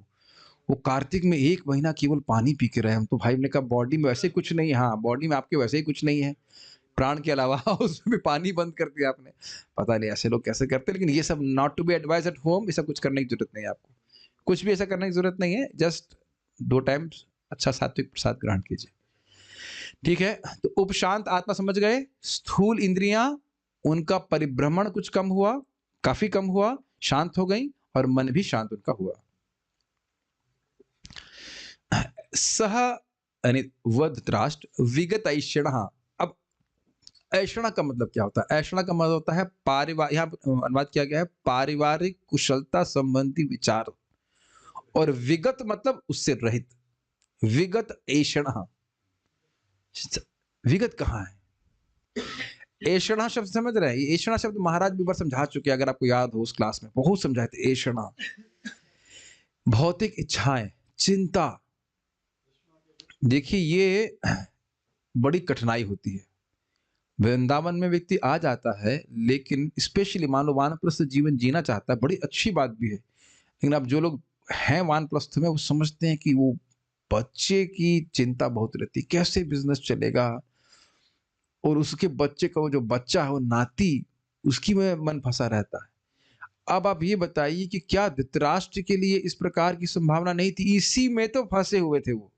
वो कार्तिक में 1 महीना केवल पानी पी के रहे। हम तो भाई, हमने कहा बॉडी में वैसे कुछ नहीं है, हाँ बॉडी में आपके वैसे ही कुछ नहीं है प्राण के अलावा। उसमें भी पानी बंद कर दिया आपने। पता नहीं ऐसे लोग कैसे करते हैं, लेकिन ये सब not to be advise at home, ये सब कुछ करने की जरूरत नहीं है आपको। कुछ भी ऐसा करने की जरूरत नहीं है, जस्ट 2 टाइम अच्छा सात्विक प्रसाद ग्रहण कीजिए, ठीक है। तो उपशांत आत्मा समझ गए, स्थूल इंद्रियां, उनका परिभ्रमण कुछ कम हुआ, काफी कम हुआ, शांत हो गई, और मन भी शांत उनका हुआ। सह यानी वध धृतराष्ट्र विगत ऐषण। अब ऐषणा का मतलब क्या होता है? ऐषणा का मतलब होता है पारिवारिक, यहाँ अनुवाद किया गया है पारिवारिक कुशलता संबंधी विचार, और विगत मतलब उससे रहित। विगत ऐषणा, विगत कहाँ है? ऐषणा शब्द समझ रहे हैं? ऐषणा शब्द महाराज भी बार समझा चुके हैं, अगर आपको याद हो, उस क्लास में बहुत समझाए थे। ऐषणा भौतिक इच्छाएं, चिंता। देखिए ये बड़ी कठिनाई होती है। वृंदावन में व्यक्ति आ जाता है, लेकिन स्पेशली मान लो वानप्रस्थ जीवन जीना चाहता है, बड़ी अच्छी बात भी है, लेकिन अब जो लोग हैं वानप्रस्थ में, वो समझते हैं कि वो बच्चे की चिंता बहुत रहती है, कैसे बिजनेस चलेगा, और उसके बच्चे का वो जो बच्चा है, वो नाती, उसकी में मन फंसा रहता है। अब आप ये बताइए कि क्या धृतराष्ट्र के लिए इस प्रकार की संभावना नहीं थी? इसी में तो फंसे हुए थे वो,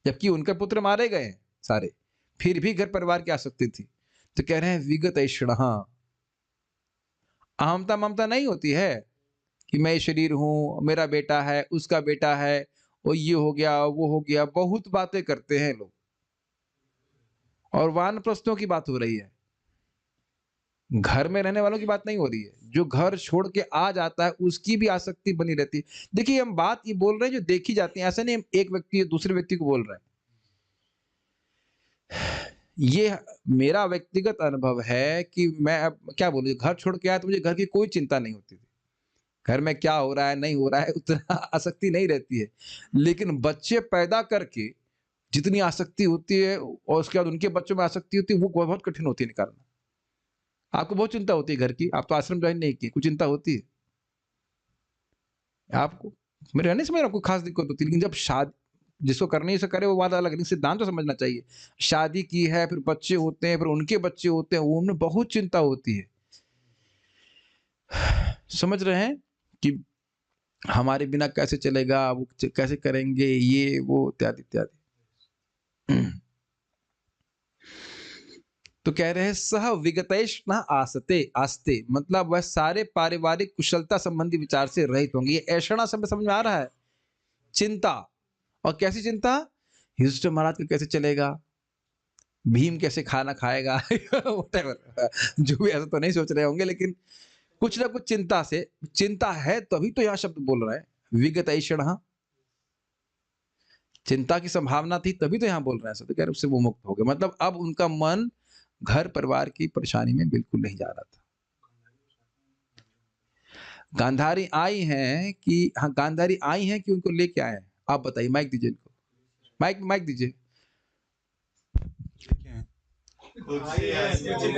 जबकि उनके पुत्र मारे गए हैं सारे, फिर भी घर परिवार की आसक्ति थी। तो कह रहे हैं विगत ऐषणः, अहमता ममता नहीं होती है कि मैं शरीर हूं, मेरा बेटा है, उसका बेटा है, और ये हो गया, वो हो गया, बहुत बातें करते हैं लोग। और वानप्रस्थों की बात हो रही है, घर में रहने वालों की बात नहीं हो रही है। जो घर छोड़ के आ जाता है, उसकी भी आसक्ति बनी रहती है। देखिए हम बात ये बोल रहे हैं जो देखी जाती है, ऐसा नहीं हम एक व्यक्ति दूसरे व्यक्ति को बोल रहे हैं। ये मेरा व्यक्तिगत अनुभव है कि मैं अब क्या बोलूं, घर छोड़ के आया तो मुझे घर की कोई चिंता नहीं होती थी। घर में क्या हो रहा है, नहीं हो रहा है, उतना आसक्ति नहीं रहती है। लेकिन बच्चे पैदा करके जितनी आसक्ति होती है, और उसके बाद उनके बच्चों में आसक्ति होती है, वो बहुत कठिन होती है निकालना। आपको बहुत चिंता होती है घर की, आप तो आश्रम ज्वाइन नहीं किए, कुछ चिंता होती है आपको? मेरे रहने से मेरा कोई खास दिक्कत होती है, लेकिन जब शादी, जिसको करनी है उसे करे, वो बात अलग है, लेकिन सिद्धांत तो समझना चाहिए। शादी की है, फिर बच्चे होते हैं, फिर उनके बच्चे होते हैं, उनमें बहुत चिंता होती है। समझ रहे हैं कि हमारे बिना कैसे चलेगा, वो कैसे करेंगे, ये वो इत्यादि इत्यादि। तो कह रहे हैं सह विगतेश न आस्ते, आस्ते मतलब वह सारे पारिवारिक कुशलता संबंधी विचार से रहित होंगे। ये ऐषणा शब्द समझ में आ रहा है? चिंता। और कैसी चिंता? युधिष्ठिर महाराज का कैसे चलेगा, भीम कैसे खाना खाएगा, whatever, जो भी ऐसा तो नहीं सोच रहे होंगे, लेकिन कुछ ना कुछ चिंता से, चिंता है तभी तो यहाँ शब्द बोल रहे हैं विगत ऐषणः। चिंता की संभावना थी तभी तो यहाँ बोल रहे हैं शब्द, कह रहे उससे वो मुक्त हो गए। मतलब अब उनका मन घर परिवार की परेशानी में बिल्कुल नहीं जा रहा था। गांधारी आई हैं कि, हाँ गांधारी आई हैं कि उनको लेके आए हैं? आप बताइए, माइक दीजिए इनको, माइक दीजिए।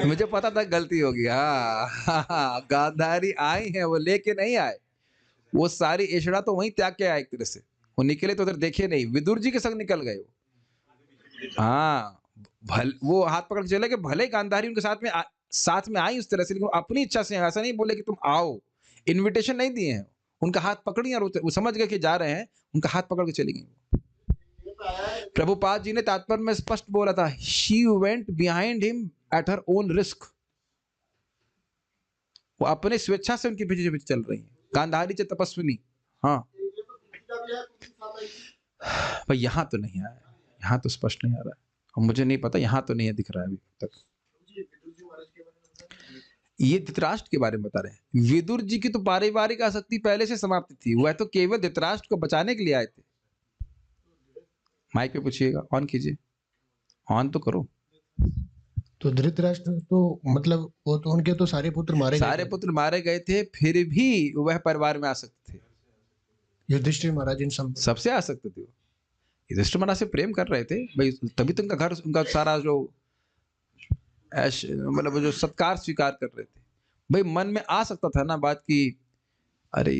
मुझे पता था गलती होगी। हाँ, गांधारी आई हैं, वो लेके नहीं आए। वो सारी ऐषणा तो वहीं त्याग के आए एक तरह से, वो निकले तो उधर देखे नहीं, विदुर जी के संग निकल गए वो। हाँ, वो हाथ पकड़ के चले गए, भले गांधारी उनके साथ में आई उस तरह से, लेकिन अपनी इच्छा से, ऐसा नहीं बोले कि तुम आओ, इनविटेशन नहीं दिए हैं। उनका हाथ पकड़ी और वो समझ गए कि जा रहे हैं, उनका हाथ पकड़ के चली गई। प्रभुपाद जी ने तात्पर्य में स्पष्ट बोला था, she went behind him at her own risk. वो अपने स्वेच्छा से उनके पीछे पीछे चल रही है। गांधारी च तपस्विनी। हाँ भाई, यहाँ तो नहीं आया, यहाँ तो स्पष्ट नहीं आ रहा है, और मुझे नहीं पता, यहाँ तो नहीं है, दिख रहा है अभी तक। ये धृतराष्ट्र के बारे में बता रहे हैं। विदुर जी की तो पारिवारिक आसक्ति पहले से समाप्त थी, वह तो केवल धृतराष्ट्र को बचाने के लिए आए थे। माइक पे पूछिएगा, ऑन कीजिए, ऑन तो करो। तो धृतराष्ट्र तो मतलब वो तो उनके तो सारे पुत्र मारे गए सारे थे। पुत्र मारे गए थे, फिर भी वह परिवार में आसक्त थे। युधिष्ठिर महाराज इन सब सबसे आसक्त थे वो। युधिष्ठिर महाराज से प्रेम कर रहे थे भाई, तभी तो उनका घर, उनका सारा जो ऐश मतलब वो जो सत्कार स्वीकार कर रहे थे। भाई मन में आ सकता था ना बात की, अरे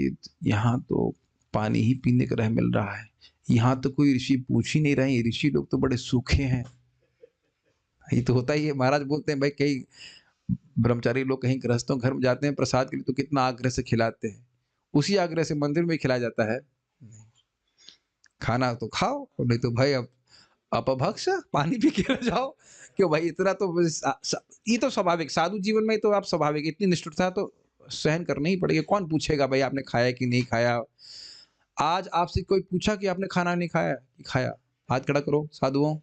यहाँ तो पानी ही पीने का रह मिल रहा है, यहाँ तो कोई ऋषि पूछ ही नहीं रहे, ये ऋषि लोग तो बड़े सूखे हैं। ये तो होता ही है। महाराज बोलते हैं भाई कई ब्रह्मचारी लोग कहीं गृहस्थों घर में जाते हैं प्रसाद के लिए तो कितना आग्रह से खिलाते हैं, उसी आग्रह से मंदिर में खिलाया जाता है। खाना तो खाओ, नहीं तो भाई अब अपभक्ष पानी पी के रह जाओ। क्यों भाई इतना तो ये तो स्वाभाविक, साधु जीवन में तो आप स्वाभाविक, इतनी निष्ठुरता तो सहन करनी ही पड़ेगी। कौन पूछेगा भाई आपने खाया कि नहीं खाया। आज आपसे कोई पूछा कि आपने खाना नहीं खाया कि खाया, हाथ खड़ा करो साधुओं।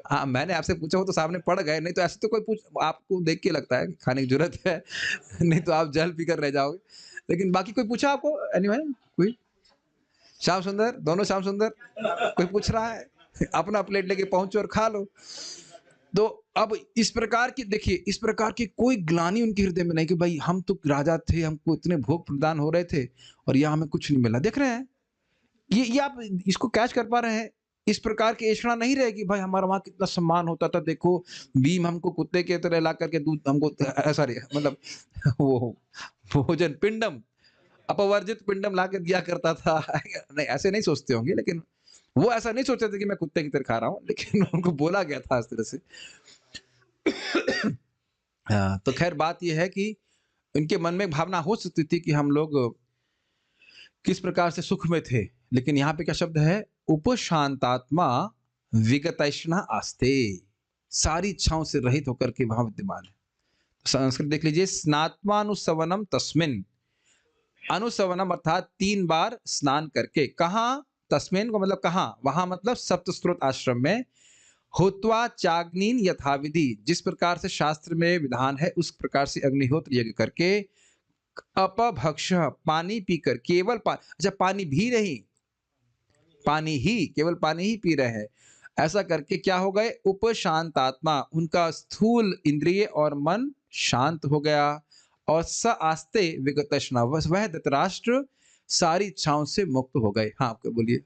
हाँ मैंने आपसे पूछा, वो तो सामने पड़ गए, नहीं तो ऐसे तो कोई पूछ, आपको देख के लगता है कि खाने की जरूरत है नहीं तो आप जल पीकर रह जाओगे। लेकिन बाकी कोई पूछा आपको, एनीवन कोई? श्याम सुंदर, दोनों श्याम सुंदर, कोई पूछ रहा है? अपना प्लेट लेके पहुंचो और खा लो। तो अब इस प्रकार की देखिए, इस प्रकार की कोई ग्लानि उनके हृदय में नहीं कि भाई हम तो राजा थे, हमको इतने भोग प्रदान हो रहे थे और यहाँ हमें कुछ नहीं मिला। देख रहे हैं ये आप इसको कैच कर पा रहे हैं? इस प्रकार की ऐसा नहीं रहेगी भाई हमारा वहां कितना सम्मान होता था, देखो भीम हमको कुत्ते के तरह ला करके दूध हमको, सॉरी मतलब वो भोजन पिंडम, अपवर्जित पिंडम ला कर दिया करता था। नहीं ऐसे नहीं सोचते होंगे, लेकिन वो ऐसा नहीं सोचते थे कि मैं कुत्ते की तरह खा रहा हूँ, लेकिन उनको बोला गया था इस तरह से। हाँ, तो खैर बात यह है कि उनके मन में भावना हो सकती थी कि हम लोग किस प्रकार से सुख में थे, लेकिन यहाँ पे क्या शब्द है? उपशांतात्मा विगतैष्णा आस्ते, सारी इच्छाओं से रहित होकर के वहां विद्यमान है। संस्कृत देख लीजिए, स्नात्मानुसवनम तस्मिन, अनुसवनम अर्थात 3 बार स्नान करके, कहा? तस्मिन को मतलब कहा, वहां मतलब सप्तस्रोत आश्रम में, होत्वा चाग्नीन यथाविधि, जिस प्रकार से शास्त्र में विधान है उस प्रकार से अग्निहोत्र यज्ञ करके, अपभक्ष पानी पीकर, केवल अच्छा पानी भी नहीं, पानी ही, केवल पानी ही पी रहे हैं, ऐसा करके क्या हो गए? उपशांतात्मा, उनका स्थूल इंद्रिय और मन शांत हो गया। और स आस्ते विगतष्णा, वह धृतराष्ट्र सारी इच्छाओं से मुक्त हो गए। हाँ आपको बोलिए।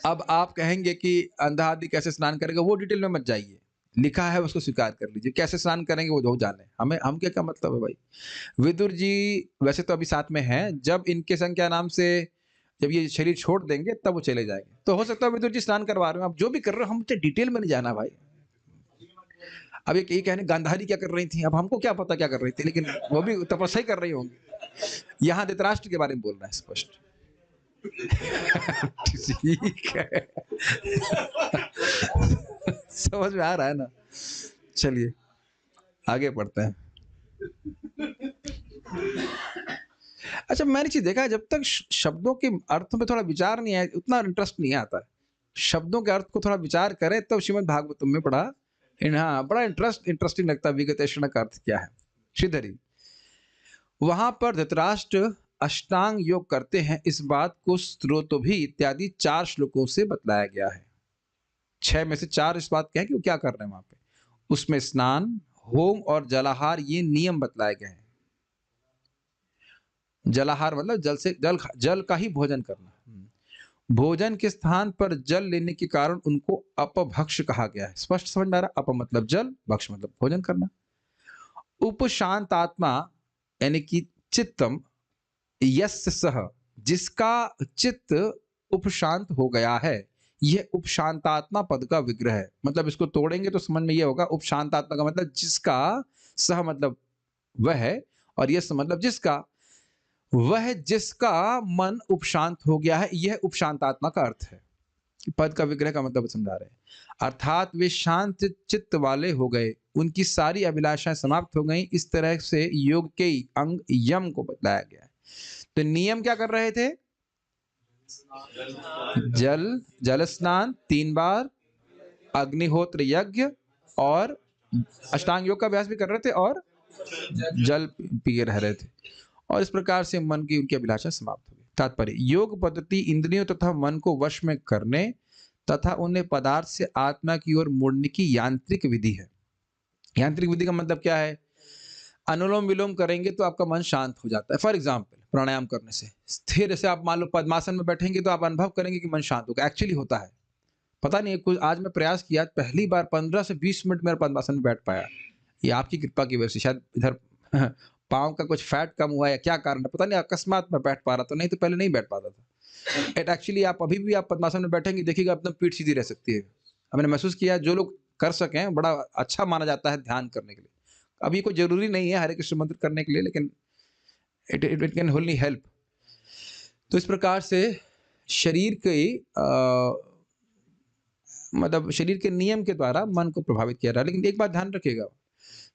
अब आप कहेंगे कि अंधा आदि कैसे स्नान करेगा, वो डिटेल में मत जाइए, लिखा है उसको स्वीकार कर लीजिए। कैसे स्नान करेंगे वो जाने, हमें हम क्या मतलब है भाई। विदुर जी वैसे तो अभी साथ में हैं, जब इनके संख्या नाम से जब ये शरीर छोड़ देंगे तब वो चले जाएंगे। तो हो सकता है विदुर जी स्नान करवा रहे हो, आप जो भी कर रहे हो, हम डिटेल में नहीं जाना भाई। अब ये कहने गांधारी क्या कर रही थी, अब हमको क्या पता क्या कर रही थी, लेकिन वो भी तपस्या ही कर रही होंगी। यहाँ धृतराष्ट्र के बारे में बोल रहा है स्पष्ट। ठीक है समझ में आ रहा है ना। चलिए आगे बढ़ते हैं। अच्छा मैंने चीज देखा है, जब तक शब्दों के अर्थ में थोड़ा विचार नहीं आया, उतना इंटरेस्ट नहीं आता है। शब्दों के अर्थ को थोड़ा विचार करें तब श्रीमद् भागवतम में पढ़ा, हाँ बड़ा इंटरेस्टिंग लगता है। विगतेषणा का अर्थ क्या है? श्रीधरी, वहां पर धृतराष्ट्र अष्टांग योग करते हैं, इस बात को स्त्रोतोभी इत्यादि 4 श्लोकों से बतलाया गया है। 6 में से 4 इस बात के हैं कि वो क्या कर रहे हैं वहां पे। उसमें स्नान, होम और जलाहार ये नियम बतलाए गए हैं। जलाहार मतलब जल से जल का ही भोजन करना। भोजन के स्थान पर जल लेने के कारण उनको अपभक्ष कहा गया है। स्पष्ट समझ में आ रहा? अप मतलब जल, भक्ष मतलब भोजन करना। उपशांत आत्मा यानी कि चित्तम यस्य सह, जिसका चित्त उपशांत हो गया है, यह उपशांतात्मा पद का विग्रह है। मतलब इसको तोड़ेंगे तो समझ में यह होगा, उपशांतात्मा का मतलब जिसका, सह मतलब वह है, और यस मतलब जिसका, वह जिसका मन उपशांत हो गया है, यह उपशांतात्मा का अर्थ है। पद का विग्रह का मतलब समझा रहे हैं, अर्थात वे शांत चित्त वाले हो गए, उनकी सारी अभिलाषाएं समाप्त हो गई। इस तरह से योग के अंग यम को बतलाया गया है। तो नियम क्या कर रहे थे? जल स्नान 3 बार, अग्निहोत्र यज्ञ और अष्टांग योग का अभ्यास भी कर रहे थे और जल पिए रह रहे थे, और इस प्रकार से मन की उनकी अभिलाषा समाप्त हो गई। तात्पर्य, योग पद्धति इंद्रियों तथा मन को वश में करने तथा उन्हें पदार्थ से आत्मा की ओर मोड़ने की यांत्रिक विधि है। यांत्रिक विधि का मतलब क्या है? अनुलोम विलोम करेंगे तो आपका मन शांत हो जाता है। फॉर एग्जाम्पल, प्राणायाम करने से स्थिर, जैसे आप मान लो पद्मासन में बैठेंगे तो आप अनुभव करेंगे कि मन शांत होगा। एक्चुअली होता है, पता नहीं कुछ, आज मैं प्रयास किया, पहली बार 15 से 20 मिनट मेरा पद्मासन में बैठ पाया। ये आपकी कृपा की वजह से, शायद इधर पाँव का कुछ फैट कम हुआ है, क्या कारण है पता नहीं, अकस्मात मैं बैठ पा रहा था, नहीं तो पहले नहीं बैठ पाता था। एट एक्चुअली आप अभी भी आप पद्मासन में बैठेंगे, देखिएगा एकदम पीठ सीधी रह सकती है। मैंने महसूस किया, जो लोग कर सकें बड़ा अच्छा माना जाता है ध्यान करने के लिए। अभी कोई जरूरी नहीं है हरे कृष्ण मंत्र करने के लिए, लेकिन इट कैन ओनली हेल्प। तो इस प्रकार से शरीर के मतलब शरीर के नियम के द्वारा मन को प्रभावित किया रहा है। लेकिन एक बात ध्यान रखिएगा,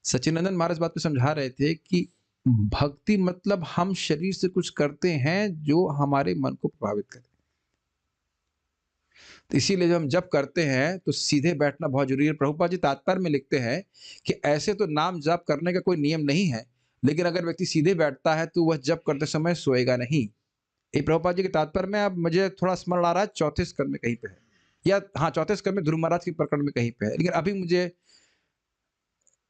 सच्चिदानंद महाराज बात को समझा रहे थे कि भक्ति मतलब हम शरीर से कुछ करते हैं जो हमारे मन को प्रभावित करे। तो इसीलिए जब हम जप करते हैं तो सीधे बैठना बहुत जरूरी है। प्रभुपाद जी तात्पर्य में लिखते हैं कि ऐसे तो नाम जप करने का कोई नियम नहीं है, लेकिन अगर व्यक्ति सीधे बैठता है तो वह जप करते समय सोएगा नहीं। ये प्रभुपाद जी के तात्पर्य में, अब मुझे थोड़ा स्मरण आ रहा है, चौथे स्कंद में कहीं पे है, या हाँ चौथे स्कंद में ध्रुव महाराज के प्रकरण में कहीं पे है, लेकिन अभी मुझे,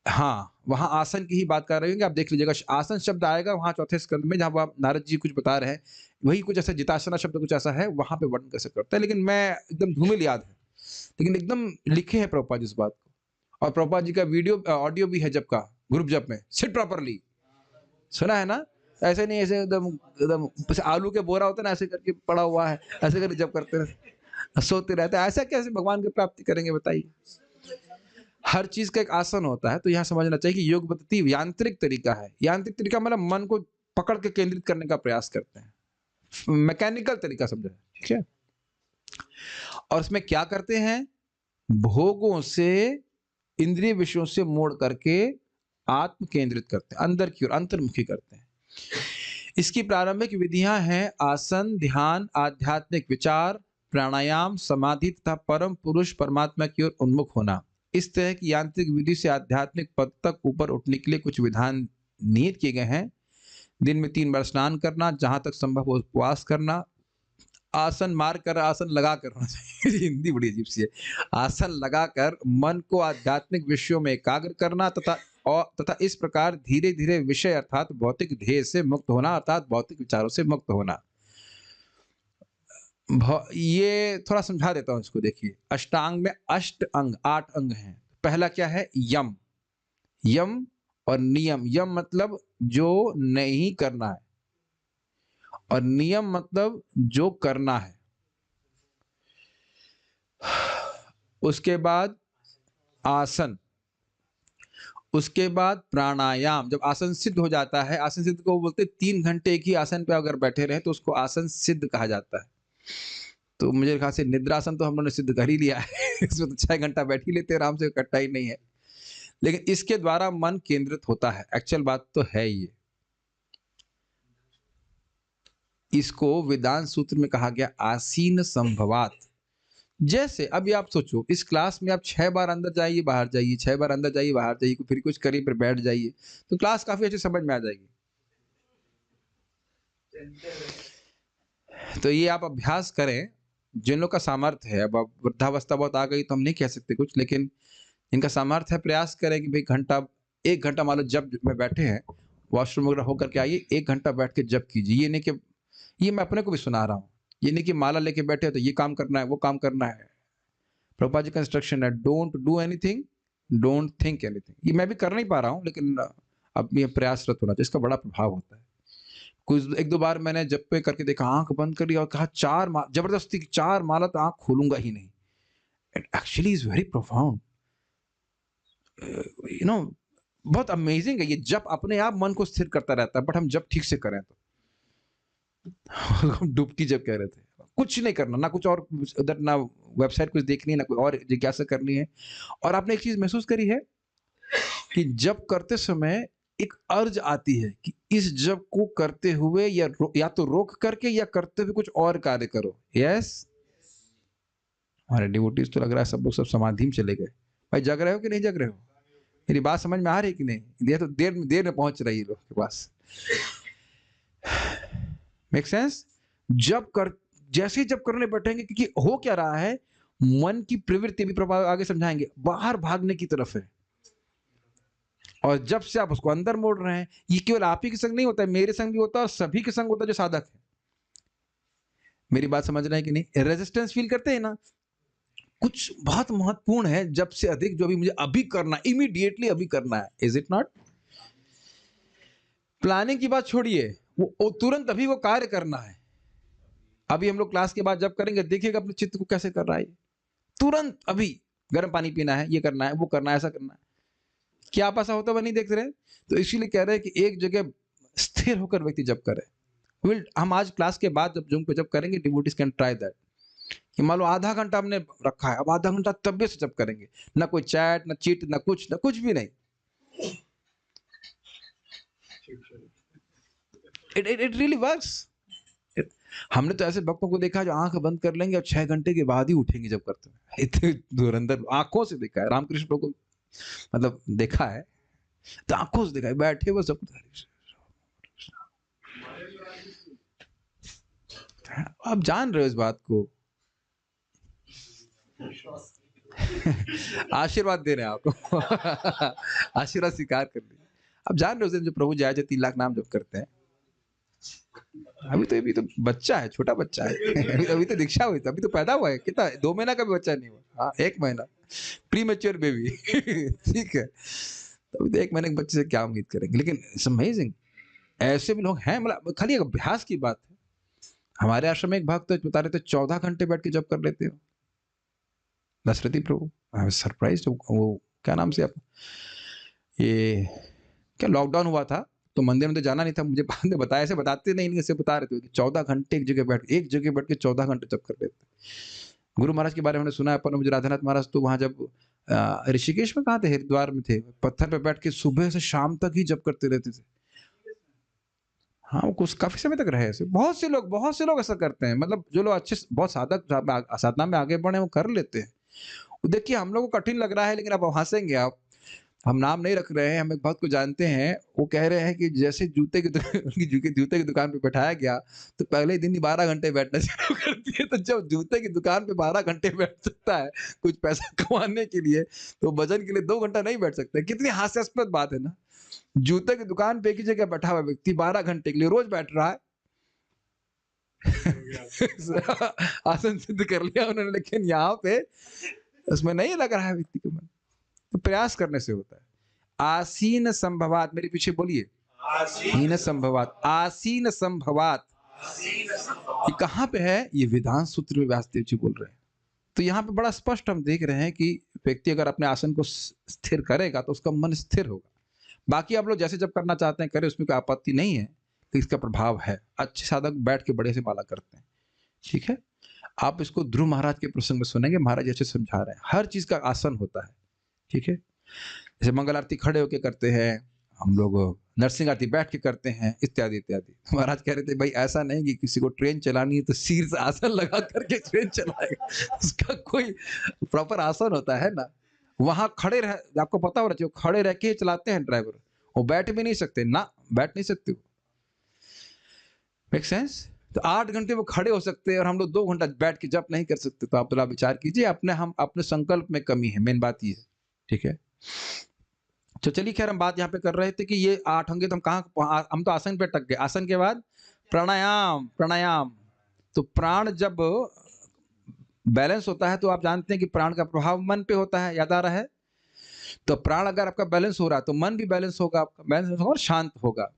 हाँ वहां आसन की ही बात कर रहे होंगे, आप देख लीजिएगा आसन शब्द आएगा वहां चौथे स्कंद में, जहां आप नारद जी कुछ बता रहे हैं, वही कुछ ऐसा जितासना शब्द कुछ ऐसा है, वहां पे वर्णन कैसे करता है, लेकिन मैं एकदम धूमिल याद है, लेकिन एकदम लिखे हैं प्रभुपाद जी इस बात को। और प्रभुपाद जी का वीडियो ऑडियो भी है जब का, ग्रुप जब में, सिट प्रॉपरली, सुना है ना? ऐसे नहीं ऐसे एकदम एकदम आलू के बोरा होता है ना, ऐसे करके पड़ा हुआ है, ऐसे करके जब करते रहते, सोते रहते हैं, ऐसा कैसे भगवान की प्राप्ति करेंगे बताइए? हर चीज का एक आसन होता है। तो यहाँ समझना चाहिए कि योग पद्धति यांत्रिक तरीका है। यांत्रिक तरीका मतलब मन को पकड़ के केंद्रित करने का प्रयास करते हैं, मैकेनिकल तरीका समझा, ठीक है? और इसमें क्या करते हैं? भोगों से, इंद्रिय विषयों से मोड़ करके आत्म केंद्रित करते हैं, अंदर की ओर अंतर्मुखी करते हैं। इसकी प्रारंभिक विधियां हैं आसन, ध्यान, आध्यात्मिक विचार, प्राणायाम, समाधि तथा परम पुरुष परमात्मा की ओर उन्मुख होना। इस तरह की यांत्रिक विधि से आध्यात्मिक पद तक ऊपर उठने के लिए कुछ विधान नियत किए गए हैं। दिन में 3 बार स्नान करना, जहां तक संभव हो उपवास करना, आसन मार कर आसन लगा कर हिंदी बड़ी अजीब सी है, आसन लगाकर मन को आध्यात्मिक विषयों में एकाग्र करना तथा इस प्रकार धीरे धीरे विषय अर्थात भौतिक ध्येय से मुक्त होना, अर्थात भौतिक विचारों से मुक्त होना। ये थोड़ा समझा देता हूं इसको, देखिए अष्टांग में अष्ट अंग, 8 अंग हैं। पहला क्या है? यम। यम और नियम। यम मतलब जो नहीं करना है, और नियम मतलब जो करना है। उसके बाद आसन, उसके बाद प्राणायाम। जब आसन सिद्ध हो जाता है, आसन सिद्ध को बोलते 3 घंटे एक ही आसन पे अगर बैठे रहे तो उसको आसन सिद्ध कहा जाता है। तो मुझे ख्याल से निद्रासन तो हम लोगों ने सिद्ध कर ही लिया है इसमें तो 6 घंटा बैठ ही लेते हैं आराम से, कट्टा ही नहीं है। लेकिन इसके द्वारा मन केंद्रित होता है, एक्चुअल बात तो है ये। इसको वेदांत सूत्र में कहा गया आसीन संभवात। जैसे अभी आप सोचो, इस क्लास में आप 6 बार अंदर जाइए बाहर जाइए, 6 बार अंदर जाइए बाहर जाइए, फिर कुछ करिए फिर बैठ जाइए, तो क्लास काफी अच्छी समझ में आ जाएगी। तो ये आप अभ्यास करें, जिन लोग का सामर्थ्य है। अब वृद्धावस्था बहुत आ गई तो हम नहीं कह सकते कुछ, लेकिन इनका सामर्थ्य है, प्रयास करें कि भाई घंटा, 1 घंटा मान लो जब में बैठे हैं, वॉशरूम वगैरह होकर के आइए, 1 घंटा बैठ के जब कीजिए। ये नहीं कि, ये मैं अपने को भी सुना रहा हूँ, ये नहीं कि माला लेके बैठे तो ये काम करना है वो काम करना है। प्रभुपाद जी का इंस्ट्रक्शन है, don't do anything, don't think anything. ये मैं भी कर नहीं पा रहा हूँ, लेकिन अब ये प्रयासरत होना चाहिए, इसका बड़ा प्रभाव होता है। कुछ 1-2 बार मैंने जब पे करके देखा, आंख बंद कर लिया और कहा 4 जबरदस्ती 4 माला तो आंख खोलूंगा ही नहीं। It actually is very profound, you know, बहुत अमेजिंग है ये। जब अपने आप मन को स्थिर करता रहता है, बट हम जब ठीक से करें तो डुबकी जब कह रहे थे, कुछ नहीं करना, ना कुछ और उधर, ना वेबसाइट कुछ देखनी है, ना कोई और जिज्ञासा करनी है। और आपने एक चीज महसूस करी है कि जब करते समय एक अर्ज आती है कि इस जब को करते हुए या तो रोक करके या करते हुए कुछ और कार्य करो। यस, हमारे डिवोटीज तो लग रहा है सब लोग सब समाधि में चले गए, भाई जग रहे हो कि नहीं जग रहे हो? मेरी बात समझ में आ रही है कि नहीं? ये तो देर में पहुंच रही है लोग के पास। Make sense? जैसे ही जब करने बैठेंगे, क्योंकि हो क्या रहा है, मन की प्रवृत्ति भी प्रभाव आगे समझाएंगे बाहर भागने की तरफ है, और जब से आप उसको अंदर मोड़ रहे हैं, ये केवल आप ही के संग नहीं होता है, मेरे संग भी होता है और सभी के संग होता है जो साधक है। मेरी बात समझ रहे हैं कि नहीं? रेजिस्टेंस फील करते हैं ना? कुछ बहुत महत्वपूर्ण है, जब से अधिक जो भी मुझे अभी करना, इमीडिएटली अभी करना है। Is it not? प्लानिंग की बात छोड़िए, वो तुरंत अभी वो कार्य करना है। अभी हम लोग क्लास के बाद जब करेंगे, देखिएगा अपने चित्त को कैसे कर रहा है, तुरंत अभी गर्म पानी पीना है, ये करना है, वो करना है, ऐसा करना है। क्या आप ऐसा होता हुआ नहीं देख रहे? तो इसीलिए कह रहे हैं कि एक जगह स्थिर होकर व्यक्ति जब करे। हम आज क्लास के बाद जब जूम पे जब करेंगे, डिवोटीज कैन ट्राई दैट, कि मान लो आधा घंटा हमने रखा है, अब आधा घंटा तबियत से जब करेंगे, ना कोई चैट, ना चीट, ना कुछ भी नहीं। It really works. हमने तो ऐसे भक्तों को देखा जो आंख बंद कर लेंगे और 6 घंटे के बाद ही उठेंगे जब करते हैं। इतने धुरंधर, आंखों से देखा है, रामकृष्ण को मतलब देखा है, तो आंखों से देखा है, बैठे वो सब। आप जान रहे हो इस बात को। आशीर्वाद दे रहे हैं आपको। आशीर्वाद स्वीकार कर लीजिए। आप जान रहे हो उस दिन जो प्रभु जी आए थे, 3 लाख नाम जप करते हैं। अभी तो बच्चा है, छोटा बच्चा है। अभी तो दीक्षा हुई, अभी तो पैदा हुआ है, कितना 2 महीना का भी बच्चा नहीं हुआ। हाँ, 1 महीना, प्री मैच्योर बेबी। ठीक है, तो अभी तो 1 महीने के बच्चे से क्या उम्मीद करेंगे? लेकिन इट्स अमेजिंग, ऐसे भी लोग हैं। मतलब खाली एक अभ्यास की बात है। हमारे आश्रम में एक भक्त बता रहे थे 14 घंटे बैठ के जप कर लेते हो, दशरथी प्रभु। I was surprised. वो क्या नाम से आप, ये क्या लॉकडाउन हुआ था तो मंदिर में तो जाना नहीं था, मुझे बाद में बताया, ऐसे बताते नहीं, ऐसे बता रहे थे कि 14 घंटे एक जगह बैठ के 14 घंटे जप कर लेते। गुरु महाराज के बारे में सुना है अपन, मुझे राधानाथ महाराज तो वहां जब ऋषिकेश में कहा थे, हरिद्वार में थे, पत्थर पे बैठ के सुबह से शाम तक ही जप करते रहते थे। हाँ, वो कुछ काफी समय तक रहे ऐसे। बहुत से लोग ऐसा करते हैं। मतलब जो लोग अच्छे बहुत साधक साधना में आगे बढ़े, वो कर लेते हैं। देखिए हम लोग को कठिन लग रहा है, लेकिन अब हंसेंगे आप। हम नाम नहीं रख रहे हैं, हम एक भक्त को जानते हैं, वो कह रहे हैं कि जैसे जूते की जूते की दुकान पे बैठाया गया, तो पहले ही दिन ही 12 घंटे बैठना शुरू कर दिए। तो जब जूते की दुकान पे 12 घंटे बैठ सकता है कुछ पैसा कमाने के लिए, तो भजन के लिए 2 घंटा नहीं बैठ सकता। कितनी हास्यास्पद बात है ना। जूते की दुकान पे एक ही जगह बैठा हुआ व्यक्ति 12 घंटे के लिए रोज बैठ रहा है। आसन सिद्ध कर लिया उन्होंने, लेकिन यहाँ पे उसमें नहीं लग रहा है व्यक्ति को मन। तो प्रयास करने से होता है। आसीन संभवात, मेरे पीछे बोलिए, आसीन संभवात, आसीन संभवात। ये कहाँ पे है? ये वेदांत सूत्र में व्यासदेव जी बोल रहे हैं। तो यहाँ पे बड़ा स्पष्ट हम देख रहे हैं कि व्यक्ति अगर अपने आसन को स्थिर करेगा तो उसका मन स्थिर होगा। बाकी आप लोग जैसे जब करना चाहते हैं करें, उसमें कोई आपत्ति नहीं है, तो इसका प्रभाव है। अच्छे साधक बैठ के बड़े से माला करते हैं, ठीक है। आप इसको ध्रुव महाराज के प्रसंग में सुनेंगे, महाराज अच्छे समझा रहे हैं। हर चीज का आसन होता है, ठीक है। जैसे मंगल आरती खड़े होके करते हैं हम लोग, नरसिंह आरती बैठ के करते हैं, इत्यादि इत्यादि। महाराज कह रहे थे भाई ऐसा नहीं कि किसी को ट्रेन चलानी है तो सिर से आसन लगा करके ट्रेन चलाएगा। उसका कोई प्रॉपर आसन होता है ना। वहां खड़े रह, आपको पता होना चाहिए, खड़े रह के चलाते हैं ड्राइवर, वो बैठ भी नहीं सकते ना, बैठ नहीं सकते। Make sense? तो 8 घंटे वो खड़े हो सकते हैं और हम लोग 2 घंटा बैठ के जप नहीं कर सकते। तो आप थोड़ा विचार कीजिए, हम अपने संकल्प में कमी है, मेन बात ये है, ठीक है। तो चलिए खैर, हम बात यहाँ पे कर रहे थे कि ये 8 होंगे तो हम तो आसन पे टक गए। आसन के बाद प्राणायाम। तो प्राण जब बैलेंस होता है तो आप जानते हैं कि प्राण का प्रभाव मन पे होता है, याद आ रहा है। तो प्राण अगर आपका बैलेंस हो रहा है तो मन भी बैलेंस होगा, आपका बैलेंस होगा और शांत होगा।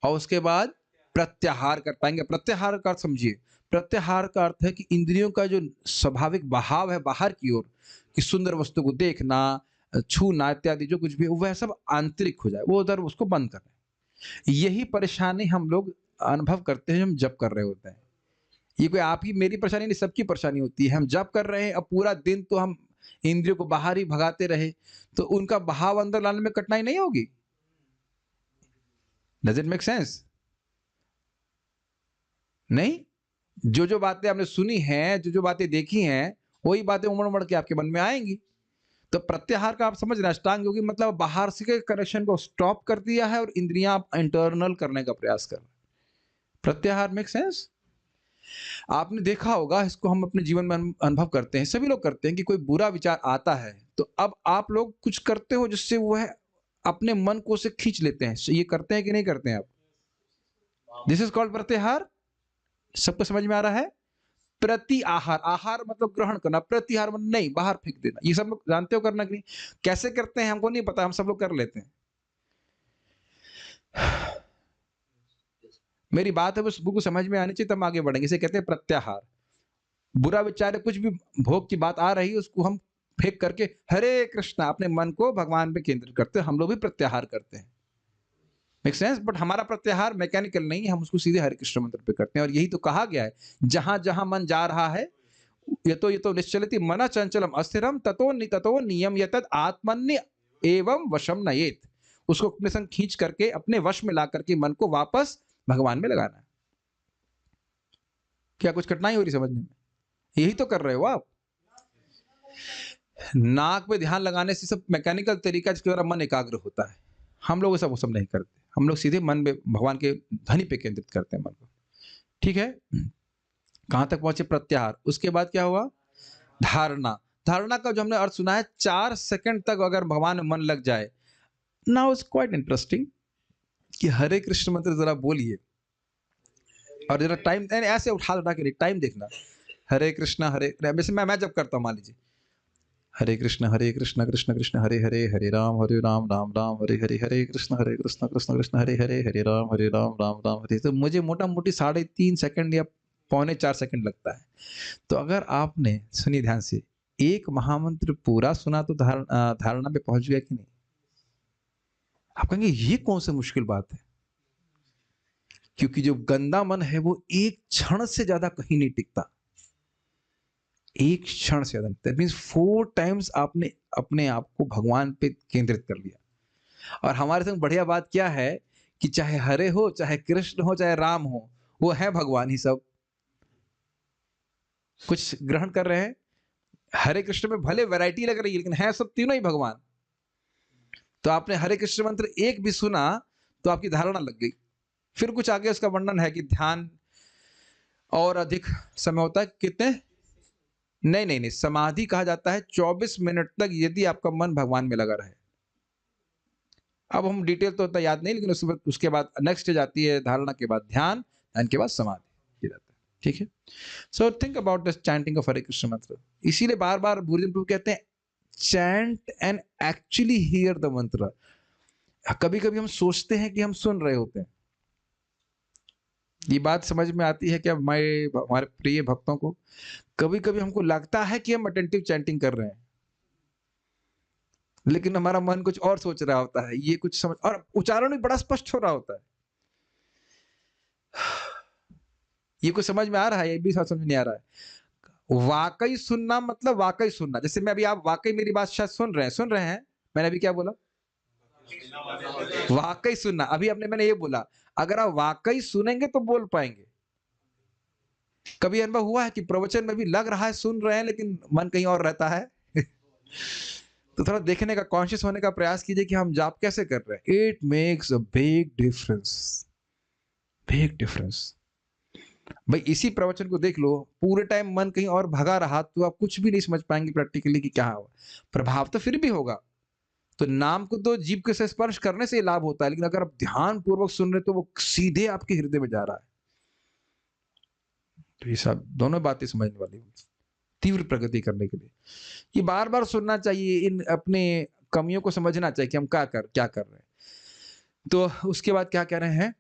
और उसके बाद प्रत्याहार कर पाएंगे। प्रत्याहार का अर्थ समझिए। प्रत्याहार का अर्थ है कि इंद्रियों का जो स्वाभाविक बहाव है बाहर की ओर, कि सुंदर वस्तु को देखना, छूना इत्यादि जो कुछ भी, वह सब आंतरिक हो जाए, वो उधर उसको बंद कर रहे। यही परेशानी हम लोग अनुभव करते हैं, हम जप कर रहे होते हैं। ये कोई आप ही मेरी परेशानी नहीं, सबकी परेशानी होती है। हम जप कर रहे हैं, अब पूरा दिन तो हम इंद्रियों को बाहर ही भगाते रहे, तो उनका बहाव अंदर लाने में कठिनाई नहीं होगी? Does it make sense? नहीं? जो बातें आपने सुनी हैं, जो बातें देखी हैं, वही बातें उमड़ उमड़ के आपके मन में आएंगी। तो प्रत्याहार का आप समझ रहे हैं, अष्टांग योगी मतलब बाहर से के कनेक्शन को स्टॉप कर दिया है और इंद्रियां आप इंटरनल करने का प्रयास कर रहे हैं। प्रत्याहार मेक सेंस? आपने देखा होगा, इसको हम अपने जीवन में अनुभव करते हैं, सभी लोग करते हैं कि कोई बुरा विचार आता है तो अब आप लोग कुछ करते हो जिससे वो है अपने मन को उसे खींच लेते हैं। ये करते हैं कि नहीं करते हैं आप? दिस इज कॉल्ड प्रत्याहार। सबको समझ में आ रहा है? प्रति आहार, आहार मतलब ग्रहण करना, प्रत्याहार मतलब नहीं, बाहर फेंक देना। ये सब लोग जानते हो करना कि नहीं? कैसे करते हैं हमको नहीं पता, हम सब लोग कर लेते हैं। मेरी बात है बस बुक समझ में आनी चाहिए तब हम आगे बढ़ेंगे। इसे कहते हैं प्रत्याहार। बुरा विचार, कुछ भी भोग की बात आ रही है उसको हम फेंक करके हरे कृष्णा अपने मन को भगवान पे केंद्रित करते हैं। हम लोग भी प्रत्याहार करते हैं, मेक सेंस? बट हमारा प्रत्याहार मैकेनिकल नहीं है, हम उसको सीधे हरे कृष्ण मंत्र पे करते हैं। और यही तो कहा गया है, जहां जहां मन जा रहा है ये तो निश्चलति मना चंचलम अस्थिरम ततो नियम यतद आत्मन्य एवं वशम नयेत। उसको अपने संग खींच करके अपने वश में ला करके मन को वापस भगवान में लगाना है। क्या कुछ कठिनाई हो रही समझने में? यही तो कर रहे हो आप। नाक पे ध्यान लगाने से सब मैकेनिकल तरीका जिसके द्वारा मन एकाग्र होता है। हम लोग वो सब नहीं करते, हम लोग सीधे मन में भगवान के ध्वनि पे केंद्रित करते हैं मन को। ठीक है, कहां तक पहुंचे? प्रत्याहार। उसके बाद क्या हुआ? धारणा। धारणा का जो हमने अर्थ सुना है, 4 सेकंड तक अगर भगवान में मन लग जाए। नाउ इट्स क्वाइट इंटरेस्टिंग कि हरे कृष्ण मंत्र जरा बोलिए और जरा टाइम ऐसे उठा के टाइम देखना। हरे कृष्णा हरे, वैसे मैं जब करता हूं, मान लीजिए हरे कृष्ण कृष्ण कृष्ण हरे हरे, हरे राम राम राम हरे हरे, हरे कृष्ण कृष्ण कृष्ण हरे हरे, हरे राम राम राम हरे। तो मुझे मोटा मोटी 3.5 सेकंड या 3.25 सेकंड लगता है। तो अगर आपने, सुनिए ध्यान से, एक महामंत्र पूरा सुना तो धारणा पे पहुंच गया कि नहीं? आप कहेंगे ये कौन सी मुश्किल बात है, क्योंकि जो गंदा मन है वो एक क्षण से ज्यादा कहीं नहीं टिकता। एक क्षण से ज्यादा, दैट मींस 4 टाइम्स आपने अपने आप को भगवान पे केंद्रित कर लिया। और हमारे संग बढ़िया बात क्या है कि चाहे हरे हो, चाहे कृष्ण हो, चाहे राम हो, वो है भगवान ही सब। कुछ ग्रहण कर रहे हैं? हरे कृष्ण में भले वैरायटी लग रही है लेकिन है सब तीनों ही भगवान। तो आपने हरे कृष्ण मंत्र एक भी सुना तो आपकी धारणा लग गई। फिर कुछ आगे उसका वर्णन है कि ध्यान और अधिक समय होता है। कितने? नहीं, समाधि कहा जाता है 24 मिनट तक यदि आपका मन भगवान में लगा रहे। अब हम डिटेल तो उतना याद नहीं, लेकिन उसके बाद नेक्स्ट स्टेज आती है धारणा के बाद ध्यान, ध्यान के बाद समाधि जाता है। ठीक है, so think about this chanting of Hare Krishna mantra. इसीलिए बार बार बुद्धिज्म प्रभु कहते हैं chant and actually hear the mantra. कभी कभी हम सोचते हैं कि हम सुन रहे होते हैं। ये बात समझ में आती है क्या हमारे प्रिय भक्तों को? कभी कभी हमको लगता है कि हम अटेंटिव चैंटिंग कर रहे हैं, लेकिन हमारा मन कुछ और सोच रहा होता है। ये कुछ समझ, और उच्चारण भी बड़ा स्पष्ट हो रहा होता है। ये कुछ समझ में आ रहा है? ये भी समझ नहीं आ रहा है। वाकई सुनना मतलब वाकई सुनना। जैसे मैं अभी, आप वाकई मेरी बात शायद सुन रहे हैं। मैंने अभी क्या बोला? वाकई सुनना। अभी मैंने ये बोला, अगर आप वाकई सुनेंगे तो बोल पाएंगे। कभी अनुभव हुआ है कि प्रवचन में भी लग रहा है सुन रहे हैं लेकिन मन कहीं और रहता है? तो थोड़ा देखने का, कॉन्शियस होने का प्रयास कीजिए कि हम जाप कैसे कर रहे हैं। It makes a big difference, big difference. भाई इसी प्रवचन को देख लो, पूरे टाइम मन कहीं और भगा रहा तो आप कुछ भी नहीं समझ पाएंगे प्रैक्टिकली कि क्या हुआ। प्रभाव तो फिर भी होगा। तो नाम को तो जीभ के से स्पर्श करने से लाभ होता है, लेकिन अगर आप ध्यान पूर्वक सुन रहे तो वो सीधे आपके हृदय में जा रहा है। तो ये सब दोनों बातें समझने वाली, तीव्र प्रगति करने के लिए ये बार बार सुनना चाहिए। इन अपने कमियों को समझना चाहिए कि हम क्या कर रहे हैं। तो उसके बाद क्या कह रहे हैं?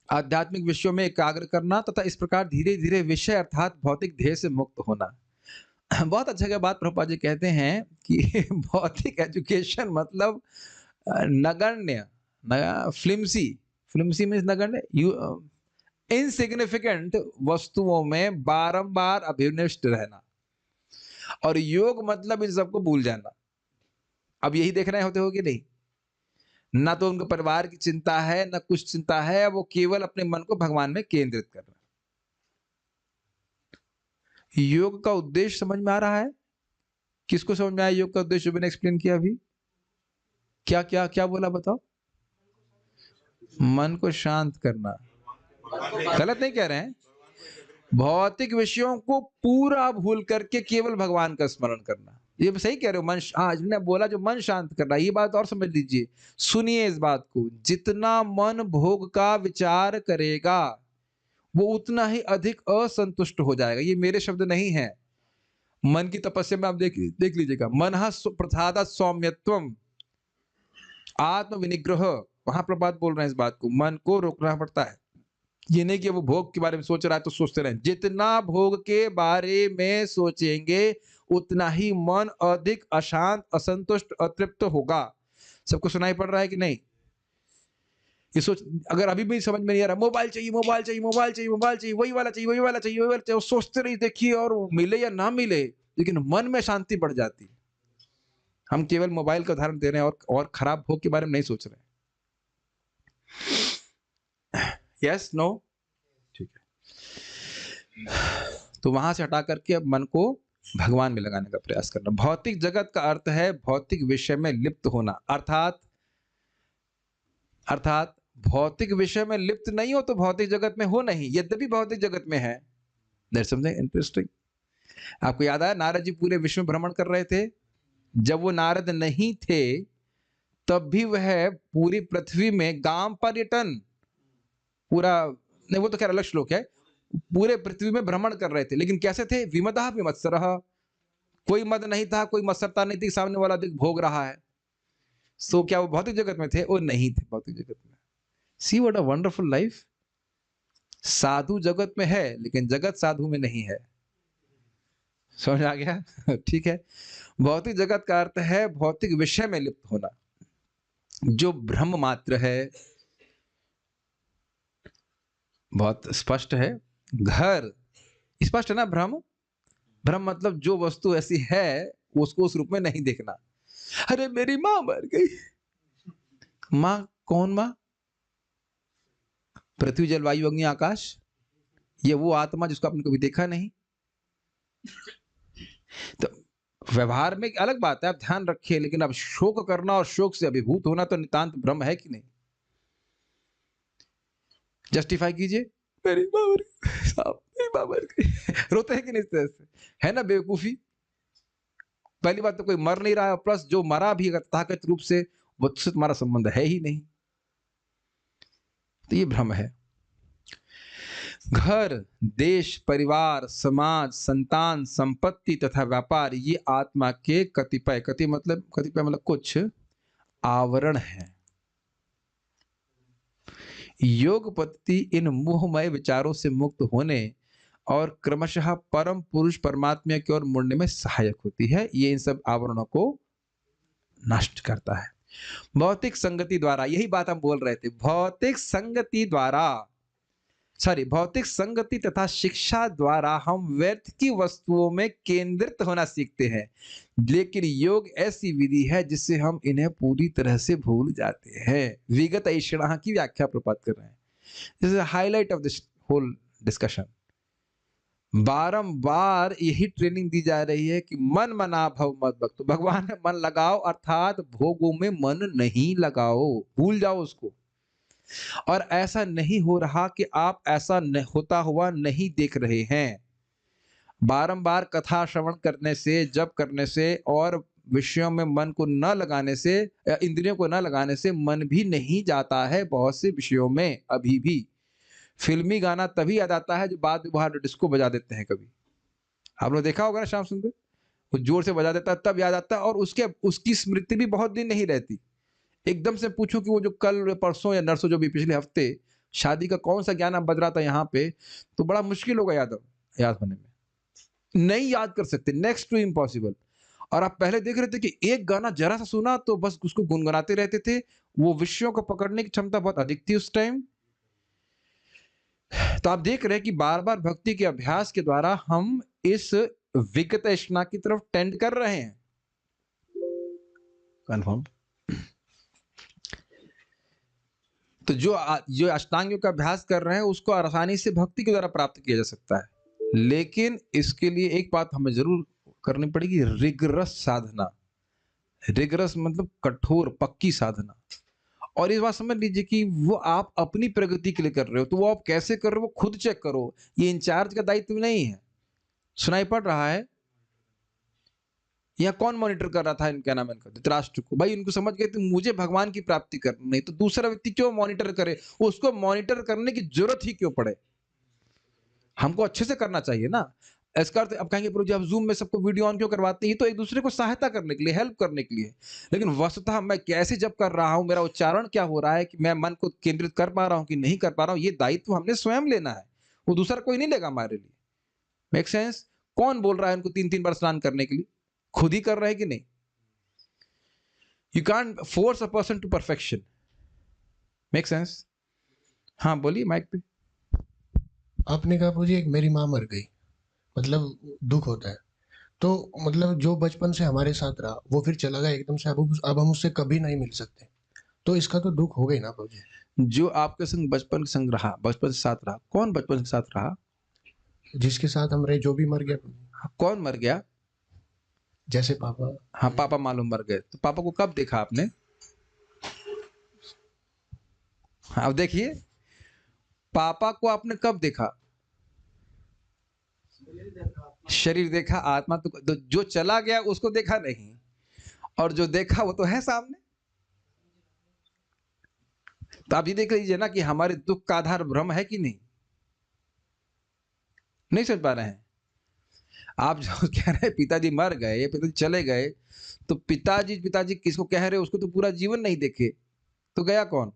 आध्यात्मिक विषयों में एकाग्र करना तथा इस प्रकार धीरे धीरे विषय अर्थात भौतिक ध्येय से मुक्त होना। बहुत अच्छा क्या बात प्रभुपाद जी कहते हैं कि भौतिक एजुकेशन मतलब नगण्य, फ्लिम्सी, फ्लिम्सी मीन्स नगण्य, इनसिग्निफिकेंट वस्तुओं में बारंबार अभिनिष्ट रहना। और योग मतलब इन सबको भूल जाना। अब यही देख रहे होते हो कि नहीं? ना तो उनको परिवार की चिंता है, ना कुछ चिंता है, वो केवल अपने मन को भगवान में केंद्रित कर रहे हैं। योग का उद्देश्य समझ में आ रहा है? किसको समझ में आया योग का उद्देश्य मैंने एक्सप्लेन किया अभी? क्या क्या क्या बोला बताओ? मन को शांत करना। गलत नहीं कह रहे हैं। भौतिक विषयों को पूरा भूल करके केवल भगवान का स्मरण करना। ये सही कह रहे हो। मन, हाँ, ने बोला जो मन शांत करना, ये बात और समझ लीजिए। सुनिए इस बात को, जितना मन भोग का विचार करेगा वो उतना ही अधिक असंतुष्ट हो जाएगा। ये मेरे शब्द नहीं है। मन की तपस्या में आप देख लीजिएगा। मन प्रसादा सौम्यत्वम आत्म विनिग्रह, वहां प्रभात बोल रहे हैं इस बात को। मन को रोकना पड़ता है। ये नहीं कि वो भोग के बारे में सोच रहा है तो सोचते रहें। जितना भोग के बारे में सोचेंगे उतना ही मन अधिक अशांत, असंतुष्ट, अतृप्त होगा। सबको सुनाई पड़ रहा है कि नहीं? ये सोच, अगर अभी भी समझ में नहीं आ रहा, मोबाइल चाहिए, मोबाइल चाहिए, मोबाइल चाहिए, मोबाइल चाहिए, वही वाला चाहिए, वही वाला चाहिए, वही वाला चाहिए, सोचते रहिए, देखिए, और मिले या ना मिले, लेकिन मन में शांति बढ़ जाती। हम केवल मोबाइल का उदाहरण दे रहे हैं और खराब भोग के बारे में नहीं सोच रहे। यस, नो, ठीक है। तो वहां से हटा करके अब मन को भगवान में लगाने का प्रयास करना। भौतिक जगत का अर्थ है भौतिक विषय में लिप्त होना। अर्थात भौतिक विषय में लिप्त नहीं हो तो भौतिक जगत में हो नहीं, यद्यपि भौतिक जगत में है। That's something interesting. आपको याद आया नारद जी पूरे विश्व में भ्रमण कर रहे थे। जब वो नारद नहीं थे तब भी वह पूरी पृथ्वी में गांव पर्यटन, पूरा नहीं, वो तो खैर अलग श्लोक है, पूरे पृथ्वी में भ्रमण कर रहे थे। लेकिन कैसे थे? विमदः विमत्सरः, कोई मद नहीं था, कोई मत्सरता नहीं थी, सामने वाला अधिक भोग रहा है। सो क्या वो भौतिक जगत में थे? वो नहीं थे भौतिक जगत में। See what a wonderful life. साधु जगत में है लेकिन जगत साधु में नहीं है। समझ आ गया? ठीक है। भौतिक जगत का अर्थ है भौतिक विषय में लिप्त होना, जो ब्रह्म मात्र है। बहुत स्पष्ट है। घर स्पष्ट है ना? ब्रह्म, ब्रह्म मतलब जो वस्तु ऐसी है उसको उस रूप में नहीं देखना। अरे मेरी मां मर गई। मां कौन मां? पृथ्वी जल वायु अग्नि आकाश, ये वो आत्मा जिसको आपने कभी देखा नहीं। तो व्यवहार में एक अलग बात है, आप ध्यान रखिए, लेकिन अब शोक करना और शोक से अभिभूत होना तो नितांत ब्रह्म है कि नहीं? जस्टिफाई कीजिए। मेरी मां मर गई साहब, मेरी मां मर गई। रोते हैं कि नहीं इस तरह से? है ना बेवकूफी। पहली बात तो कोई मर नहीं रहा है, प्लस जो मरा भी अगर तथाकथित रूप से, वो उससे तुम्हारा संबंध है ही नहीं। तो ये भ्रम है। घर, देश, परिवार, समाज, संतान, संपत्ति तथा व्यापार, ये आत्मा के कतिपय मतलब कुछ आवरण है। योग पद्धति इन मोहमय विचारों से मुक्त होने और क्रमशः परम पुरुष परमात्मा की ओर मुड़ने में सहायक होती है। ये इन सब आवरणों को नष्ट करता है। भौतिक संगति द्वारा, यही बात हम बोल रहे थे, भौतिक संगति तथा शिक्षा द्वारा हम व्यर्थ की वस्तुओं में केंद्रित होना सीखते हैं। लेकिन योग ऐसी विधि है जिससे हम इन्हें पूरी तरह से भूल जाते हैं। विगत ऐषणः की व्याख्या प्रपात कर रहे हैं। This is highlight of this whole discussion. बारंबार यही ट्रेनिंग दी जा रही है कि मन मना भव मत भक्तो, भगवान में मन लगाओ, अर्थात भोगों में मन नहीं लगाओ, भूल जाओ उसको। और ऐसा नहीं हो रहा कि आप ऐसा होता हुआ नहीं देख रहे हैं। बारंबार कथा श्रवण करने से, जप करने से और विषयों में मन को न लगाने से, इंद्रियों को न लगाने से मन भी नहीं जाता है बहुत से विषयों में। अभी भी फिल्मी गाना तभी याद आता है जो बाद में बाहर डिस्को बजा देते हैं। कभी आप लोग देखा होगा ना, श्याम सुंदर, वो जोर से बजा देता है तब याद आता है, और उसकी स्मृति भी बहुत दिन नहीं रहती। एकदम से पूछो कि वो जो कल परसों या नरसों जो भी पिछले हफ्ते शादी का कौन सा गाना बज रहा था यहाँ पे, तो बड़ा मुश्किल होगा याद होने में। नहीं याद कर सकते, नेक्स्ट टू इम्पॉसिबल। और आप पहले देख रहे थे कि एक गाना जरा सा सुना तो बस उसको गुनगुनाते रहते थे। वो विषयों को पकड़ने की क्षमता बहुत अधिक थी उस टाइम। तो आप देख रहे हैं कि बार बार भक्ति के अभ्यास के द्वारा हम इस विगत तृष्णा की तरफ टेंड कर रहे हैं। कन्फर्म। तो जो अष्टांग योग का अभ्यास कर रहे हैं उसको आसानी से भक्ति के द्वारा प्राप्त किया जा सकता है। लेकिन इसके लिए एक बात हमें जरूर करनी पड़ेगी रिगरस साधना। रिगरस मतलब कठोर पक्की साधना। और इस बात समझ लीजिए कि वो आप अपनी प्रगति के लिए कर रहे हो, तो वो आप कैसे कर रहे हो वो खुद चेक करो। ये इंचार्ज का दायित्व नहीं है। सुनाई पड़ रहा है? या कौन मॉनिटर कर रहा था इनका नाम इनका धृतराष्ट्र को? भाई इनको समझ गए तो मुझे भगवान की प्राप्ति करनी नहीं, तो दूसरा व्यक्ति क्यों मॉनिटर करे? उसको मॉनिटर करने की जरूरत ही क्यों पड़े? हमको अच्छे से करना चाहिए ना। इसका अर्थ अब कहेंगे प्रभु जी आप जूम में सबको वीडियो ऑन क्यों करवाते हैं? ये तो एक दूसरे को सहायता करने के लिए, हेल्प करने के लिए। लेकिन वस्तुतः मैं कैसे जब कर रहा हूं, मेरा उच्चारण क्या हो रहा है, कि मैं मन को केंद्रित कर पा रहा हूं कि नहीं कर पा रहा हूं, ये दायित्व हमने स्वयं लेना है। वो दूसरा कोई नहीं लेगा हमारे लिए। Make sense? कौन बोल रहा है उनको 3-3 बार स्नान करने के लिए? खुद ही कर रहे हैं कि नहीं? You can't force a person to perfection. Make sense? हाँ बोलिए माइक पे। आपने कहा प्रभु जी एक मेरी माँ मर गई, मतलब दुख होता है। तो मतलब जो बचपन से हमारे साथ रहा वो फिर चला गया एकदम से, अब हम उससे कभी नहीं मिल सकते, तो इसका तो दुख हो गई ना प्रभु जी। जो आपके संग बचपन के संग रहा, बचपन के साथ रहा, कौन बचपन के साथ रहा? जिसके साथ हम रहे जो भी मर गया प्रभु जी। कौन मर गया? जैसे पापा। हाँ पापा मालूम मर गए, तो पापा को कब देखा आपने? हाँ, अब देखिए पापा को आपने कब देखा? शरीर देखा, आत्मा तो जो चला गया उसको देखा नहीं, और जो देखा वो तो है सामने। तो आप ये देख लीजिए ना कि हमारे दुख का आधार भ्रम है कि नहीं? नहीं समझ पा रहे हैं आप? जो कह रहे हैं पिताजी मर गए, पिताजी चले गए, तो पिताजी पिताजी किसको कह रहे हो? उसको तो पूरा जीवन नहीं देखे, तो गया कौन?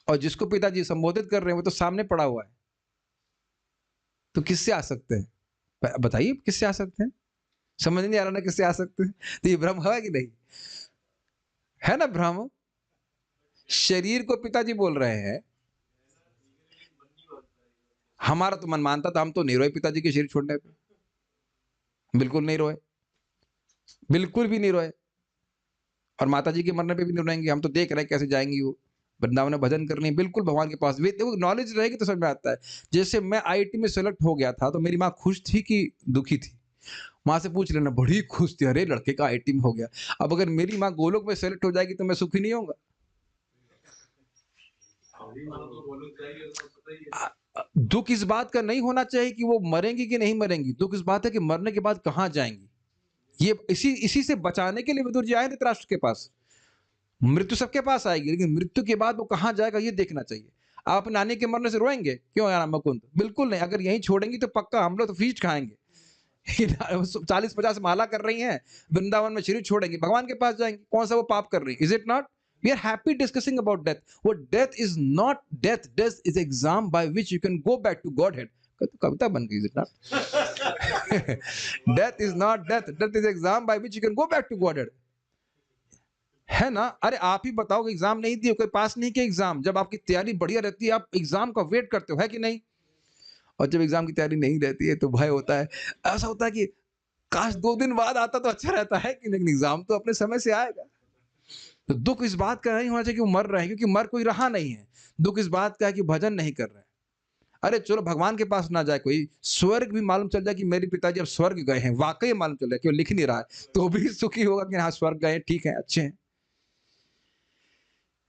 और जिसको पिताजी संबोधित कर रहे हैं वो तो सामने पड़ा हुआ है, तो किससे आ सकते हैं? बताइए किससे आ सकते हैं? समझ नहीं आ रहा ना किससे आ सकते हैं? तो ये भ्रम है कि नहीं? है ना भ्रम? शरीर को पिताजी बोल रहे हैं, हमारा तो मन मानता था, हम तो नहीं रोए पिताजी के शरीर छोड़ने पे, बिल्कुल नहीं रोए, बिल्कुल भी नहीं रोए। और माताजी के मरने पे भी नहीं रोएंगे। हम तो देख रहे हैं कैसे जाएंगी वो वृंदावन में भजन करनी, बिल्कुल भगवान के पास। वो नॉलेज रहेगी तो समझ में आता है। जैसे मैं आईआईटी में सेलेक्ट हो गया था, तो मेरी माँ खुश थी कि दुखी थी? माँ से पूछ लेना, बड़ी खुश थी, अरे लड़के का आईआईटी में हो गया। अब अगर मेरी माँ गोलोक में सेलेक्ट हो जाएगी तो मैं सुखी नहीं होऊंगा? दुख इस बात का नहीं होना चाहिए कि वो मरेंगी कि नहीं मरेंगी, दुख इस बात है कि मरने के बाद कहां जाएंगी। ये इसी से बचाने के लिए विदुर जी आए धृतराष्ट्र के पास। मृत्यु सबके पास आएगी, लेकिन मृत्यु के बाद वो कहां जाएगा ये देखना चाहिए। आप नानी के मरने से रोएंगे क्यों यार मुकुंद? बिल्कुल नहीं। अगर यहीं छोड़ेंगी तो पक्का हम लोग तो फीस खाएंगे। 40-50 माला कर रही हैं, वृंदावन में शरीर छोड़ेंगी, भगवान के पास जाएंगी, कौन सा वो पाप कर रही? Is it not? We are happy discussing about death. What death is not death. Death is exam by which you can go back to Godhead. कविता बन गई, is it not? Death is not death. Death is exam by which you can go back to Godhead. है ना? अरे आप ही बताओ, exam नहीं दिए, कोई पास नहीं किया एग्जाम, जब आपकी तैयारी बढ़िया रहती है आप एग्जाम का वेट करते हो, है कि नहीं? और जब एग्जाम की तैयारी नहीं रहती है तो भय होता है, ऐसा होता है कि काश 2 दिन बाद आता तो अच्छा रहता है कि, लेकिन एग्जाम तो अपने समय से आएगा। तो दुख इस बात का नहीं होना चाहिए कि वो मर रहे हैं, क्योंकि मर कोई रहा नहीं है। दुख इस बात का है कि भजन नहीं कर रहे हैं। अरे चलो भगवान के पास ना जाए कोई, स्वर्ग भी मालूम चल जाए कि मेरे पिताजी अब स्वर्ग गए हैं, वाकई मालूम चल जाए कि वो लिख नहीं रहा है, तो भी सुखी होगा कि हाँ स्वर्ग गए, ठीक है, अच्छे हैं।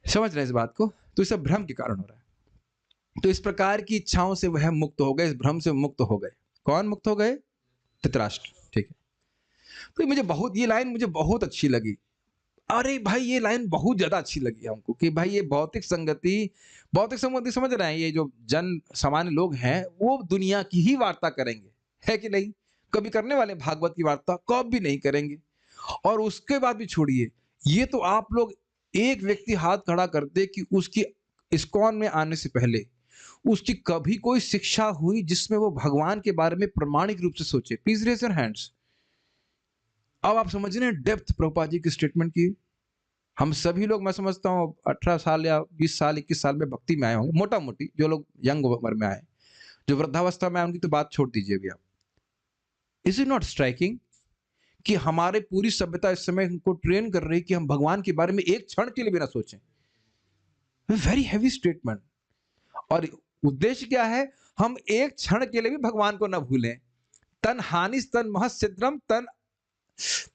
समझ रहे हैं इस बात को? तो ये सब भ्रम के कारण हो रहा है। तो इस प्रकार की इच्छाओं से वह मुक्त हो गए, इस भ्रम से मुक्त हो गए। कौन मुक्त हो गए? धृतराष्ट्र। ठीक है। तो मुझे बहुत, ये लाइन मुझे बहुत अच्छी लगी। अरे भाई ये लाइन बहुत ज्यादा अच्छी लगी हमको कि भाई ये भौतिक संगति समझ रहे हैं, ये जो जन सामान्य लोग हैं वो दुनिया की ही वार्ता करेंगे, है कि नहीं? कभी करने वाले भागवत की वार्ता कब भी नहीं करेंगे। और उसके बाद भी छोड़िए, ये तो आप लोग एक व्यक्ति हाथ खड़ा कर दे कि उसकी इस्कॉन में आने से पहले उसकी कभी कोई शिक्षा हुई जिसमें वो भगवान के बारे में प्रामाणिक रूप से सोचे? Please raise your hands. अब आप समझ रहे हैं डेप्थ प्रभुपाद जी की स्टेटमेंट की। हम सभी लोग, मैं समझता हूँ 18 साल या 20 साल 21 साल में भक्ति में आए होंगे, मोटा मोटी। जो लोग यंग उम्र में आए, जो वृद्धावस्था में आए, उनकी तो बात छोड़ दीजिए अभी आप। इज इट नॉट स्ट्राइकिंग कि हमारे पूरी सभ्यता इस समय हमको ट्रेन कर रही है कि हम भगवान के बारे में एक क्षण के लिए भी ना सोचें? Very heavy statement. और उद्देश्य क्या है? हम एक क्षण के लिए भी भगवान को ना भूलें, तन हानि तन महच्छिद्रम तन,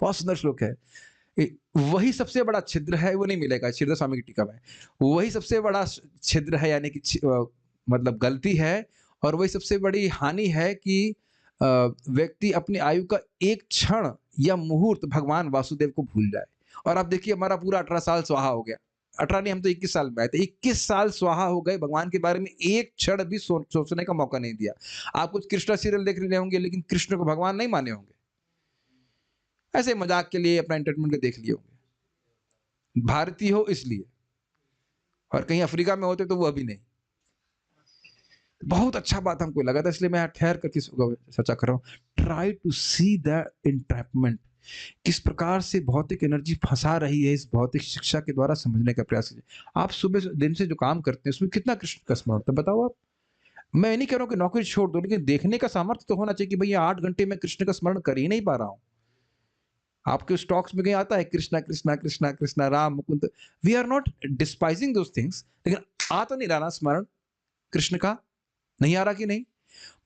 बहुत सुंदर श्लोक है। वही सबसे बड़ा छिद्र है, वो नहीं मिलेगा छिद्र स्वामी की टीका में। वही सबसे बड़ा छिद्र है, यानी कि मतलब गलती है, और वही सबसे बड़ी हानि है कि व्यक्ति अपनी आयु का एक क्षण या मुहूर्त भगवान वासुदेव को भूल जाए। और आप देखिए हमारा पूरा 18 साल स्वाहा हो गया। 18 नहीं, हम तो 21 साल में आए थे, 21 साल स्वाहा हो गए, भगवान के बारे में एक क्षण भी सोचने का मौका नहीं दिया। आप कुछ कृष्णा सीरियल देख रहे होंगे, लेकिन कृष्ण को भगवान नहीं माने होंगे, ऐसे मजाक के लिए अपना एंटरटेनमेंट के देख लिए होंगे। भारतीय हो इसलिए, और कहीं अफ्रीका में होते तो वो अभी नहीं। बहुत अच्छा बात हमको लगा था, इसलिए मैं ठहर कर चर्चा कर रहा हूं। Try to see the entrapment, किस प्रकार से भौतिक एनर्जी फंसा रही है, इस भौतिक शिक्षा के द्वारा समझने का प्रयास कीजिए। आप सुबह दिन से जो काम करते हैं उसमें कितना कृष्ण का स्मरण होता है बताओ आप। मैं नहीं कह रहा हूं कि नौकरी छोड़ दो, लेकिन देखने का सामर्थ्य तो होना चाहिए कि भैया 8 घंटे में कृष्ण का स्मरण कर ही नहीं पा रहा हूं। आपके स्टॉक्स में कहीं आता है Krishna Krishna Krishna Krishna Ram Mukund, we are not despising those things, लेकिन आ तो नहीं रहा ना स्मरण कृष्ण का, नहीं आ रहा कि नहीं।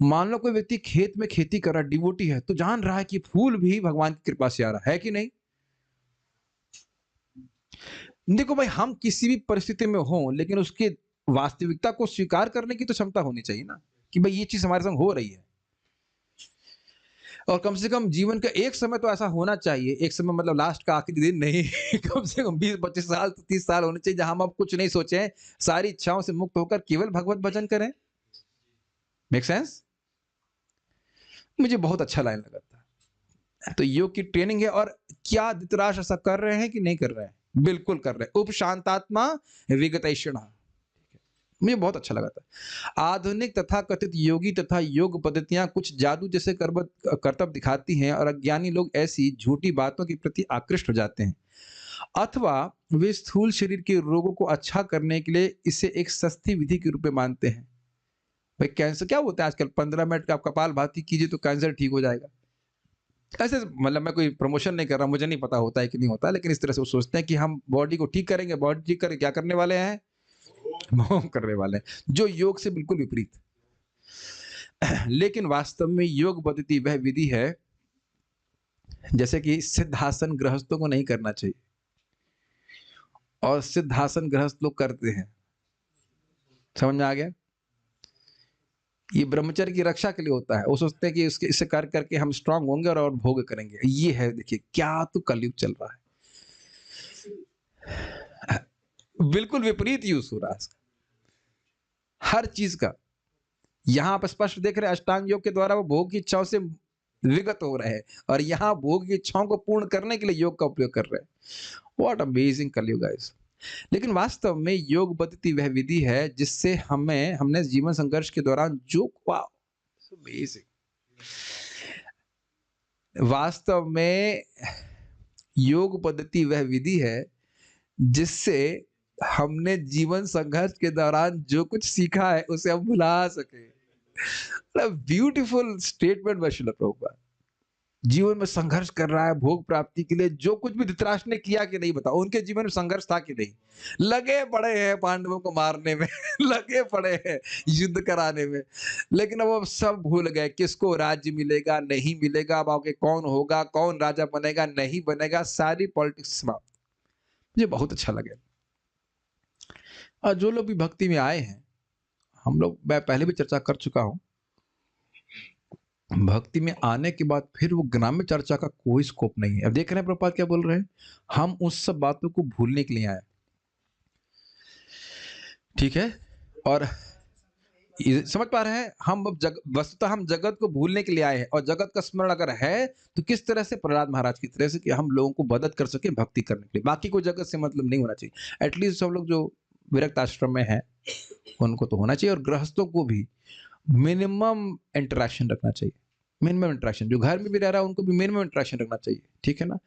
मान लो कोई व्यक्ति खेत में खेती कर रहा है, डिवोटी है, तो जान रहा है कि फूल भी भगवान की कृपा से आ रहा है कि नहीं। देखो भाई, हम किसी भी परिस्थिति में हो, लेकिन उसके वास्तविकता को स्वीकार करने की तो क्षमता होनी चाहिए ना, कि भाई ये चीज हमारे संग हो रही है। और कम से कम जीवन का एक समय तो ऐसा होना चाहिए, एक समय मतलब लास्ट का आखिरी दिन नहीं कम से कम 20-25 साल 30 साल होने चाहिए, जहां हम अब कुछ नहीं सोचें, सारी इच्छाओं से मुक्त होकर केवल भगवत भजन करें। Make sense? मुझे बहुत अच्छा लाइन लगा था। तो योग की ट्रेनिंग है, और क्या धृतराष्ट्र ऐसा कर रहे हैं कि नहीं कर रहे हैं? बिल्कुल कर रहे हैं। उपशांतात्मा विगतैषिणः, मुझे बहुत अच्छा लगा था। आधुनिक तथा कथित योगी तथा योग पद्धतियां कुछ जादू जैसे करतब दिखाती हैं, और अज्ञानी लोग ऐसी झूठी बातों के प्रति आकृष्ट हो जाते हैं, अथवा वे स्थूल शरीर के रोगों को अच्छा करने के लिए इसे एक सस्ती विधि के रूप में मानते हैं। भाई कैंसर क्या होता है आजकल, 15 मिनट का आप कपाल भाती कीजिए तो कैंसर ठीक हो जाएगा। ऐसे मतलब मैं कोई प्रमोशन नहीं कर रहा, मुझे नहीं पता होता है कि नहीं होता, लेकिन इस तरह से वो सोचते हैं कि हम बॉडी को ठीक करेंगे। बॉडी ठीक करके क्या करने वाले हैं? मोह करने वाले हैं, जो योग से बिल्कुल विपरीत। लेकिन वास्तव में योग पद्धति वह विधि है, जैसे कि सिद्धासन गृहस्थों को नहीं करना चाहिए, और सिद्धासन गृहस्थ लोग करते हैं। समझ में आ गया? ये ब्रह्मचर्य की रक्षा के लिए होता है। वो सोचते हैं कि इसके इससे कर करके हम स्ट्रांग होंगे और भोग करेंगे। ये है, देखिए क्या तो कलयुग चल रहा है। बिल्कुल विपरीत यूज हो रहा है हर चीज का। यहां आप स्पष्ट देख रहे हैं, अष्टांग योग के द्वारा वो भोग की इच्छाओं से विगत हो रहे हैं, और यहां भोग की इच्छाओं को पूर्ण करने के लिए योग का उपयोग कर रहे हैं। व्हाट अमेजिंग कलयुग गाइस। लेकिन वास्तव में योग पद्धति वह विधि है जिससे हमने जीवन संघर्ष के दौरान जो वास्तव में योग पद्धति वह विधि है जिससे हमने जीवन संघर्ष के दौरान जो कुछ सीखा है उसे हम भुला सके। Beautiful statement by Srila Prabhupada. जीवन में संघर्ष कर रहा है भोग प्राप्ति के लिए, जो कुछ भी धृतराष्ट्र ने किया कि नहीं बताओ, उनके जीवन में संघर्ष था कि नहीं? लगे पड़े हैं पांडवों को मारने में लगे पड़े हैं युद्ध कराने में, लेकिन अब वो सब भूल गए। किसको राज्य मिलेगा, नहीं मिलेगा, अब आगे कौन होगा, कौन राजा बनेगा, नहीं बनेगा, सारी पॉलिटिक्स समाप्त। मुझे बहुत अच्छा लगे। और जो लोग भी भक्ति में आए हैं, हम लोग, मैं पहले भी चर्चा कर चुका हूं, भक्ति में आने के बाद फिर वो ग्राम्य चर्चा का कोई स्कोप नहीं है। अब देख रहे हैं प्रभुपाद क्या बोल रहे हैं, हम उस सब बातों को भूलने के लिए आए, ठीक है। और समझ पा रहे हैं हम वस्तुतः हम जगत को भूलने के लिए आए हैं, और जगत का स्मरण अगर है तो किस तरह से, प्रहलाद महाराज की तरह से, कि हम लोगों को मदद कर सके भक्ति करने के लिए। बाकी कोई जगत से मतलब नहीं होना चाहिए। एटलीस्ट सब लोग जो विरक्त आश्रम में है उनको तो होना चाहिए, और गृहस्थों को भी मिनिमम इंटरेक्शन रखना चाहिए। मिनिमम इंटरेक्शन, जो घर में भी रह रहा है उनको भी मिनिमम इंटरेक्शन रखना चाहिए, ठीक है ना।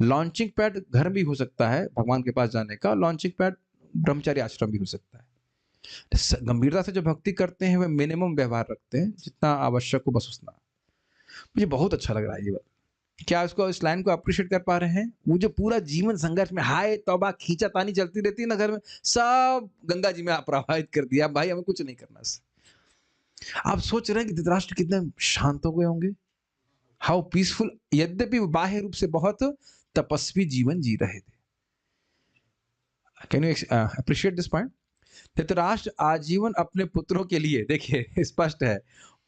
लॉन्चिंग पैड घर भी हो सकता है भगवान के पास जाने का, लॉन्चिंग पैड ब्रह्मचारी आश्रम भी हो सकता है। गंभीरता से जो भक्ति करते हैं वे मिनिमम व्यवहार रखते हैं, जितना आवश्यक हो बस उतना। मुझे बहुत अच्छा लग रहा है ये बात। क्या इसको, इस लाइन को अप्रिशिएट कर पा रहे हैं? वो जो पूरा जीवन संघर्ष में हाय तौबा खींचा तानी चलती रहती है ना घर में, सब गंगा जी में प्रवाहित कर दिया। भाई हमें कुछ नहीं करना। आप सोच रहे हैं कि धृतराष्ट्र कितने शांत हो गए होंगे, हाउ पीसफुल, यद्यपि वो बाह्य रूप से बहुत तपस्वी जीवन जी रहे थे। Can you appreciate this point? Dhritarashtra आजीवन अपने पुत्रों के लिए, देखिए स्पष्ट है,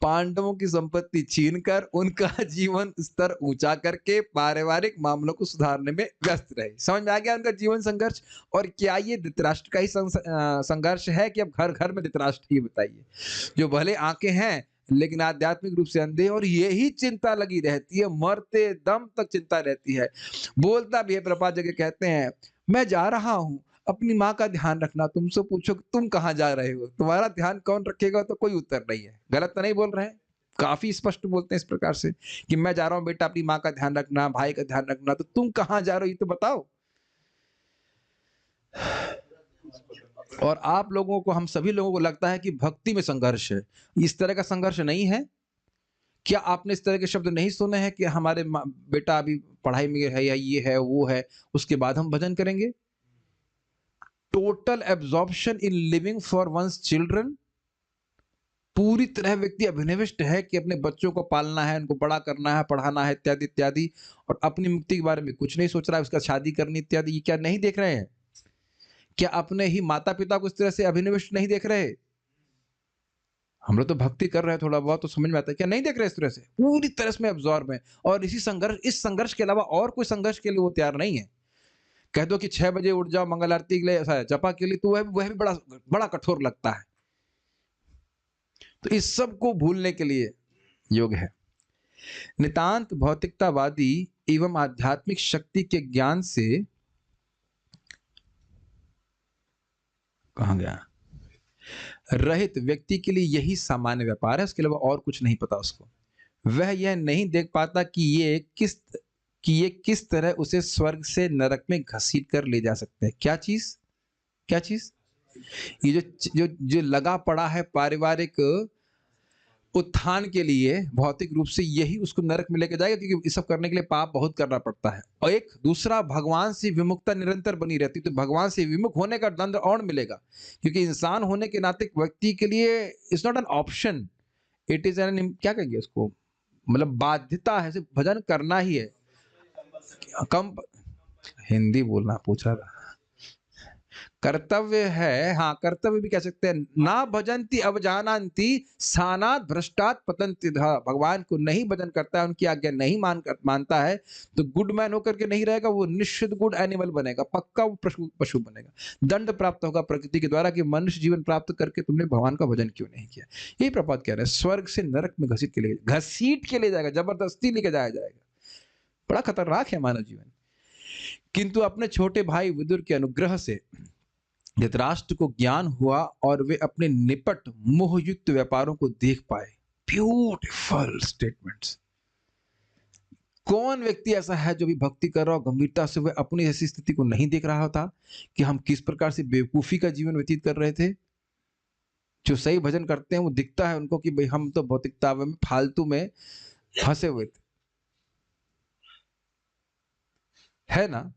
पांडवों की संपत्ति छीनकर उनका जीवन स्तर ऊंचा करके पारिवारिक मामलों को सुधारने में व्यस्त रहे। समझ में आ गया उनका जीवन संघर्ष? और क्या ये धृतराष्ट्र का ही संघर्ष है कि अब घर घर में धृतराष्ट्र ही? बताइए, जो भले आंखें हैं लेकिन आध्यात्मिक रूप से अंधे, और यही चिंता लगी रहती है, मरते दम तक चिंता रहती है। बोलता भी है, प्रभुपाद जगह कहते हैं, मैं जा रहा हूं, अपनी माँ का ध्यान रखना। तुमसे पूछो कि तुम कहाँ जा रहे हो, तुम्हारा ध्यान कौन रखेगा, तो कोई उत्तर नहीं है। गलत तो नहीं बोल रहे हैं? काफी स्पष्ट बोलते हैं इस प्रकार से कि मैं जा रहा हूँ बेटा, अपनी माँ का ध्यान रखना, भाई का ध्यान रखना। तो तुम कहाँ जा रहे हो ये तो बताओ। और आप लोगों को, हम सभी लोगों को लगता है कि भक्ति में संघर्ष है। इस तरह का संघर्ष नहीं है। क्या आपने इस तरह के शब्द नहीं सुने हैं कि हमारे बेटा अभी पढ़ाई में है, या ये है वो है, उसके बाद हम भजन करेंगे? Total absorption in living for one's children. पूरी तरह व्यक्ति अभिनिविष्ट है कि अपने बच्चों को पालना है, उनको बड़ा करना है, पढ़ाना है, इत्यादि इत्यादि, और अपनी मुक्ति के बारे में कुछ नहीं सोच रहा है, उसका शादी करनी इत्यादि। ये क्या नहीं देख रहे हैं? क्या अपने ही माता पिता को इस तरह से अभिनिविष्ट नहीं देख रहे? हम लोग तो भक्ति कर रहे हैं, थोड़ा बहुत तो समझ में आता है, क्या नहीं देख रहे इस तरह से? पूरी तरह से अब्जॉर्ब है, और इसी संघर्ष, इस संघर्ष के अलावा और कोई संघर्ष के लिए वो तैयार नहीं है। कह दो कि 6 बजे उठ जाओ मंगल आरती के लिए, ऐसा है जपा के लिए, तो वह भी बड़ा बड़ा कठोर लगता है। तो इस सब को भूलने के लिए योग है। नितांत भौतिकतावादी एवं आध्यात्मिक शक्ति के ज्ञान से, कहां गया, रहित व्यक्ति के लिए यही सामान्य व्यापार है, उसके अलावा और कुछ नहीं पता उसको। वह यह नहीं देख पाता कि ये किस तरह उसे स्वर्ग से नरक में घसीट कर ले जा सकते हैं। क्या चीज? क्या चीज? ये जो लगा पड़ा है पारिवारिक उत्थान के लिए, भौतिक रूप से यही उसको नरक में लेके जाएगा, क्योंकि इस सब करने के लिए पाप बहुत करना पड़ता है। और एक दूसरा, भगवान से विमुखता निरंतर बनी रहती, तो भगवान से विमुख होने का दंड और मिलेगा, क्योंकि इंसान होने के नाते व्यक्ति के लिए it's not an option, it is an, क्या कहेंगे उसको, मतलब बाध्यता है, सिर्फ भजन करना ही है। कम हिंदी बोलना पूछ रहा था, कर्तव्य है, हाँ कर्तव्य भी कह सकते हैं। ना भजंती अवजानंती सानात भ्रष्टात पतंति धा। भगवान को नहीं भजन करता है, उनकी आज्ञा नहीं मानता है, तो गुड मैन होकर के नहीं रहेगा, वो निश्चित गुड एनिमल बनेगा, पक्का वो पशु बनेगा। दंड प्राप्त होगा प्रकृति के द्वारा कि मनुष्य जीवन प्राप्त करके तुमने भगवान का भजन क्यों नहीं किया। यही प्रपात कह रहे हैं, स्वर्ग से नरक में घसीट के ले जाएगा, जबरदस्ती लेके जाया जाएगा। बड़ा खतरनाक है मानव जीवन। किंतु अपने छोटे भाई विदुर के अनुग्रह से धृतराष्ट्र को ज्ञान हुआ, और वे अपने निपट मोहयुक्त व्यापारों को देख पाए। Beautiful statements. कौन व्यक्ति ऐसा है जो भी भक्ति कर रहा हो गंभीरता से, वह अपनी ऐसी स्थिति को नहीं देख रहा था कि हम किस प्रकार से बेवकूफी का जीवन व्यतीत कर रहे थे। जो सही भजन करते हैं वो दिखता है उनको कि भाई हम तो भौतिकता में फालतू में फंसे हुए थे, है ना?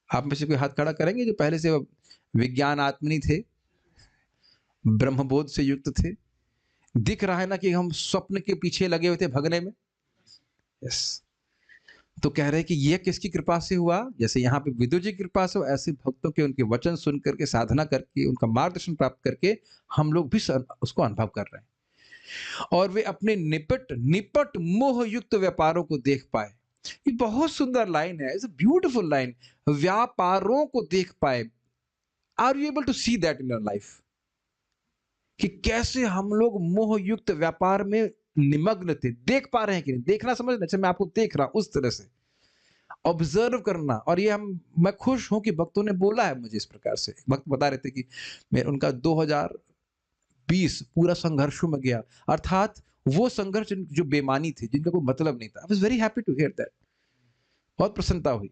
आप में से कोई हाथ खड़ा करेंगे जो पहले से विज्ञान आत्मनी थे, ब्रह्मबोध से युक्त थे? दिख रहा है ना कि हम स्वप्न के पीछे लगे हुए थे भगने में। यस। तो कह रहे हैं कि यह किसकी कृपा से हुआ? जैसे यहाँ पे विदुर जी की कृपा से, ऐसे भक्तों के उनके वचन सुन करके, साधना करके, उनका मार्गदर्शन प्राप्त करके हम लोग भी उसको अनुभव कर रहे हैं। और वे अपने निपट मोह युक्त व्यापारों को देख पाए। ये बहुत सुंदर लाइन है, इट्स अ ब्यूटीफुल लाइन। व्यापारों को देख पाए। Are you able to see that in your life? कि कैसे हम लोग मोहयुक्त व्यापार में निमग्न थे। देख पा रहे हैं कि नहीं? देखना समझना, अच्छा मैं आपको देख रहा हूं, उस तरह से ऑब्जर्व करना। और ये मैं खुश हूं कि भक्तों ने बोला है मुझे इस प्रकार से। भक्त बता रहे थे कि उनका 2020 पूरा संघर्षों में गया, अर्थात वो संघर्ष जो बेमानी थे, जिनका कोई मतलब नहीं था। I was very happy to hear that. बहुत प्रसन्नता हुई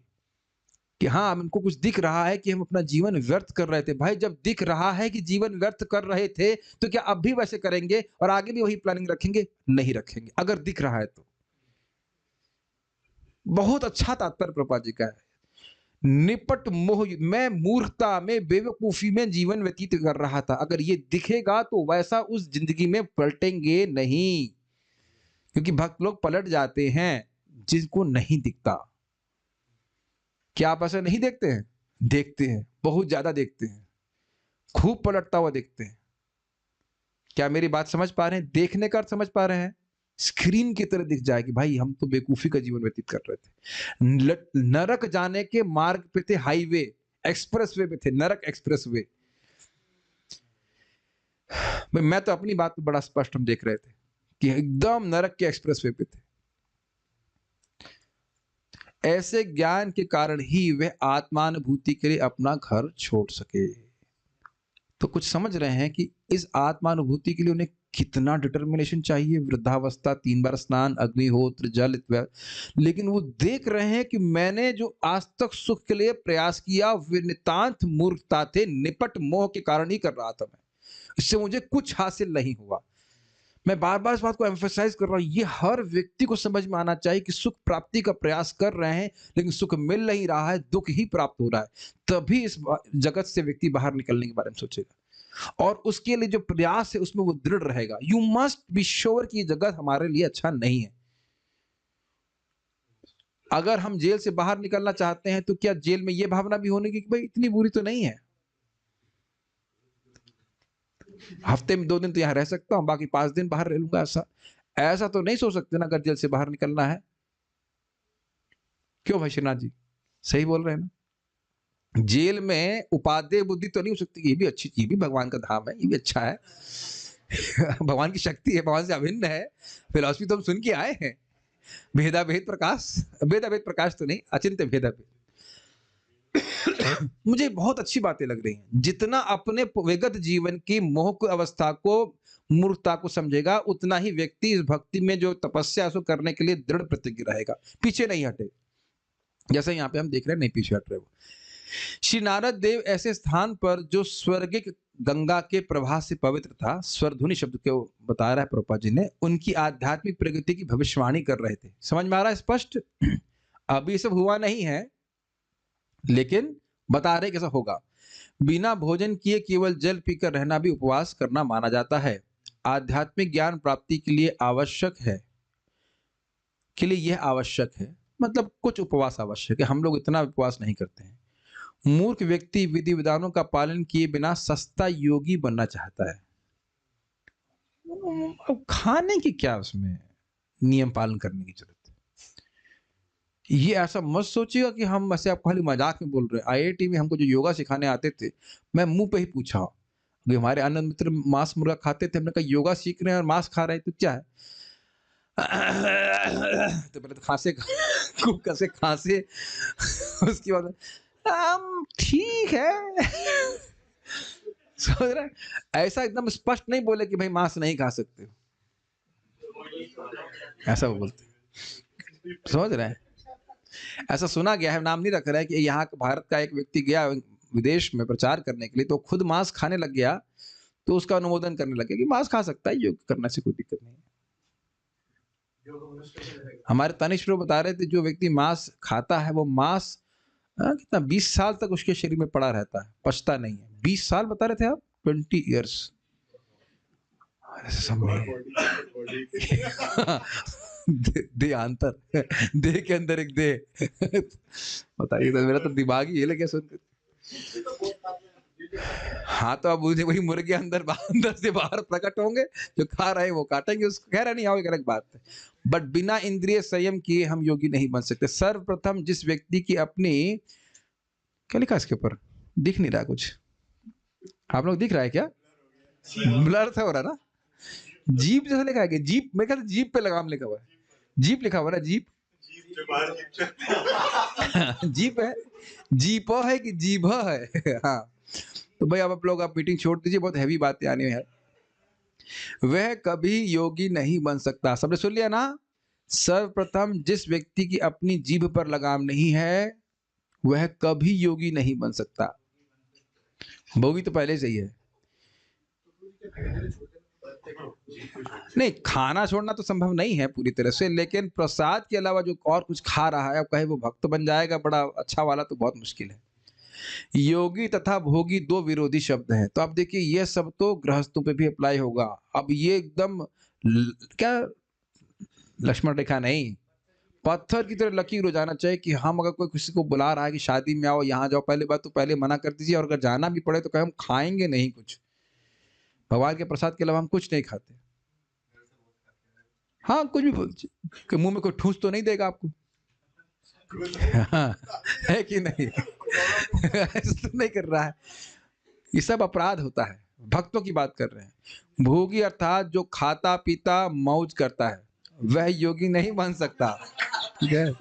कि हाँ, हमको कुछ दिख रहा है कि हम अपना जीवन व्यर्थ कर रहे थे। भाई, जब दिख रहा है कि जीवन व्यर्थ कर रहे थे, तो क्या अब भी वैसे करेंगे और आगे भी वही प्लानिंग रखेंगे? नहीं रखेंगे, अगर दिख रहा है तो। बहुत अच्छा तात्पर्य प्रभुपाद जी का है। निपट मोह, मैं मूर्खता में, बेवकूफी में जीवन व्यतीत कर रहा था, अगर ये दिखेगा तो वैसा उस जिंदगी में पलटेंगे नहीं, क्योंकि भक्त लोग पलट जाते हैं जिनको नहीं दिखता। क्या आप ऐसा नहीं देखते हैं? देखते हैं, बहुत ज्यादा देखते हैं, खूब पलटता हुआ देखते हैं। क्या मेरी बात समझ पा रहे हैं? देखने का अर्थ समझ पा रहे हैं? स्क्रीन की तरह दिख जाए कि भाई हम तो बेवकूफी का जीवन व्यतीत कर रहे थे, नरक जाने के मार्ग पे थे, हाईवे एक्सप्रेसवे पे थे, नरक एक्सप्रेसवे। मैं तो अपनी बात बड़ा स्पष्ट हम देख रहे थे कि एकदम नरक के एक्सप्रेसवे पे थे। ऐसे ज्ञान के कारण ही वे आत्मानुभूति के लिए अपना घर छोड़ सके। तो कुछ समझ रहे हैं कि इस आत्मानुभूति के लिए उन्हें कितना डिटर्मिनेशन चाहिए। वृद्धावस्था, 3 बार स्नान, अग्निहोत्र, जल इत्यादि। लेकिन वो देख रहे हैं कि मैंने जो आज तक सुख के लिए प्रयास किया वे नितांत मूर्खता थे, निपट मोह के कारण ही कर रहा था मैं, इससे मुझे कुछ हासिल नहीं हुआ। मैं बार बार इस बात को एम्फेसाइज कर रहा हूं, ये हर व्यक्ति को समझ में आना चाहिए कि सुख प्राप्ति का प्रयास कर रहे हैं लेकिन सुख मिल नहीं रहा है, दुख ही प्राप्त हो रहा है। तभी इस जगत से व्यक्ति बाहर निकलने के बारे में सोचेगा और उसके लिए जो प्रयास है उसमें वो दृढ़ रहेगा। यू मस्ट बी श्योर कि ये जगत हमारे लिए अच्छा नहीं है। अगर हम जेल से बाहर निकलना चाहते हैं तो क्या जेल में ये भावना भी होने की कि भाई इतनी बुरी तो नहीं है, हफ्ते में 2 दिन तो यहां रह सकता हूं, बाकी 5 दिन बाहर रह लूंगा। ऐसा तो नहीं सोच सकते ना अगर जेल से बाहर निकलना है। क्यों भाई श्रीनाथ जी, सही बोल रहे हैं ना? जेल में उपादेय बुद्धि तो नहीं हो सकती कि ये भी अच्छी चीज, भी भगवान का धाम है, ये भी अच्छा है भगवान की शक्ति है, भगवान से अभिन्न है। फिलॉसफी तो हम सुन के आए हैं, भेदाभेद प्रकाश, भेदाभेद प्रकाश तो नहीं, अचिंत्य भेदाभेद। मुझे बहुत अच्छी बातें लग रही हैं। जितना अपने विगत जीवन की मोह की अवस्था को, मूर्खता को समझेगा, उतना ही व्यक्ति इस भक्ति में जो तपस्या है उसको करने के लिए दृढ़ प्रतिज्ञ रहेगा, पीछे नहीं हटे। जैसे यहाँ पे हम देख रहे हैं, नहीं पीछे हट रहे वो। श्री नारद देव ऐसे स्थान पर जो स्वर्गिक गंगा के प्रवाह से पवित्र था, स्वरध्वनि शब्द को बता रहा है प्रभुपाद जी ने, उनकी आध्यात्मिक प्रगति की भविष्यवाणी कर रहे थे। समझ में आ रहा है स्पष्ट? अभी सब हुआ नहीं है लेकिन बता रहे कैसा होगा। बिना भोजन किए केवल जल पीकर रहना भी उपवास करना माना जाता है। आध्यात्मिक ज्ञान प्राप्ति के लिए आवश्यक है, के लिए यह आवश्यक है, मतलब कुछ उपवास आवश्यक है। हम लोग इतना उपवास नहीं करते हैं। मूर्ख व्यक्ति विधि विधानों का पालन किए बिना सस्ता योगी बनना चाहता है। अब खाने की क्या उसमें नियम पालन करने की जरूरत है? ये ऐसा मत सोचिएगा कि हम ऐसे आपको खाली मजाक में बोल रहे हैं। आईआईटी में हमको जो योगा सिखाने आते थे, मैं मुंह पे ही पूछा, हमारे आनंद मित्र मांस मुर्गा खाते थे, हमने कहा योगा सीख रहे हैं और मांस खा रहे हैं तो क्या है? तो पहले तो खांसे खूब कैसे खांसे, उसके बाद ठीक है समझ रहे हैं? ऐसा एकदम स्पष्ट नहीं बोले कि भाई मांस नहीं खा सकते, ऐसा वो बोलते। समझ रहे हैं? ऐसा सुना गया है, नाम नहीं रख रहा है, कि यहाँ भारत का एक व्यक्ति गया विदेश में प्रचार करने के लिए, तो खुद मांस खाने लग गया, तो उसका अनुमोदन करने लगे कि मांस खा सकता है, योग करने से कोई दिक्कत नहीं है। हमारे तनिष्ठ बता रहे थे, जो व्यक्ति मांस खाता है वो मांस कितना 20 साल तक उसके शरीर में पड़ा रहता है, पचता नहीं है। 20 साल बता रहे थे आप? 20 ईयर्स दे अंतर, दे के अंदर एक दे बताइए। तो मेरा तो दिमाग ही हिल गया सुनकर। हाँ, तो अब वही मुर्गे अंदर से बाहर प्रकट होंगे, जो खा रहे हैं वो काटेंगे उसको, कह रहा नहीं आओ, एक अलग बात है। बट बिना इंद्रिय संयम किए हम योगी नहीं बन सकते। सर्वप्रथम जिस व्यक्ति की अपनी, क्या लिखा इसके ऊपर, दिख नहीं रहा कुछ, आप लोग दिख रहा है क्या? ब्लर था हो रहा ना, जीप जैसा लिखा है कि जीप, मैं कहता जीप पे लगाम लिखा हुआ है, जीप लिखा हुआ है ना, जीप जीप है, जीप है कि जीभ है? हाँ, तो भाई अब आप लोग आप मीटिंग छोड़ दीजिए, बहुत हैवी बातें आने हैं। वह कभी योगी नहीं बन सकता। सबने सुन लिया ना? सर्वप्रथम जिस व्यक्ति की अपनी जीभ पर लगाम नहीं है वह कभी योगी नहीं बन सकता। भोगी तो पहले से ही है। नहीं, खाना छोड़ना तो संभव नहीं है पूरी तरह से, लेकिन प्रसाद के अलावा जो और कुछ खा रहा है, अब कहे वो भक्त बन जाएगा बड़ा अच्छा वाला, तो बहुत मुश्किल है। योगी तथा भोगी 2 विरोधी शब्द हैं। तो अब देखिए, ये सब तो गृहस्थों पे भी अप्लाई होगा। अब ये एकदम क्या लक्ष्मण रेखा नहीं, पत्थर की तरह लकीर हो जाना चाहिए कि हम अगर कोई किसी को बुला रहा है कि शादी में आओ, यहाँ जाओ, पहले बात तो पहले मना कर दीजिए, और अगर जाना भी पड़े तो कहें हम खाएँगे नहीं कुछ। भगवान के प्रसाद के अलावा हम कुछ नहीं खाते। हाँ, कुछ भी बोल कि मुँह में कोई ठूस तो नहीं देगा आपको। हाँ, है कि नहीं? ऐसा तो नहीं कर रहा है। ये सब अपराध होता है। भक्तों की बात कर रहे हैं। भोगी अर्थात जो खाता पीता मौज करता है, वह योगी नहीं बन सकता। ठीक है?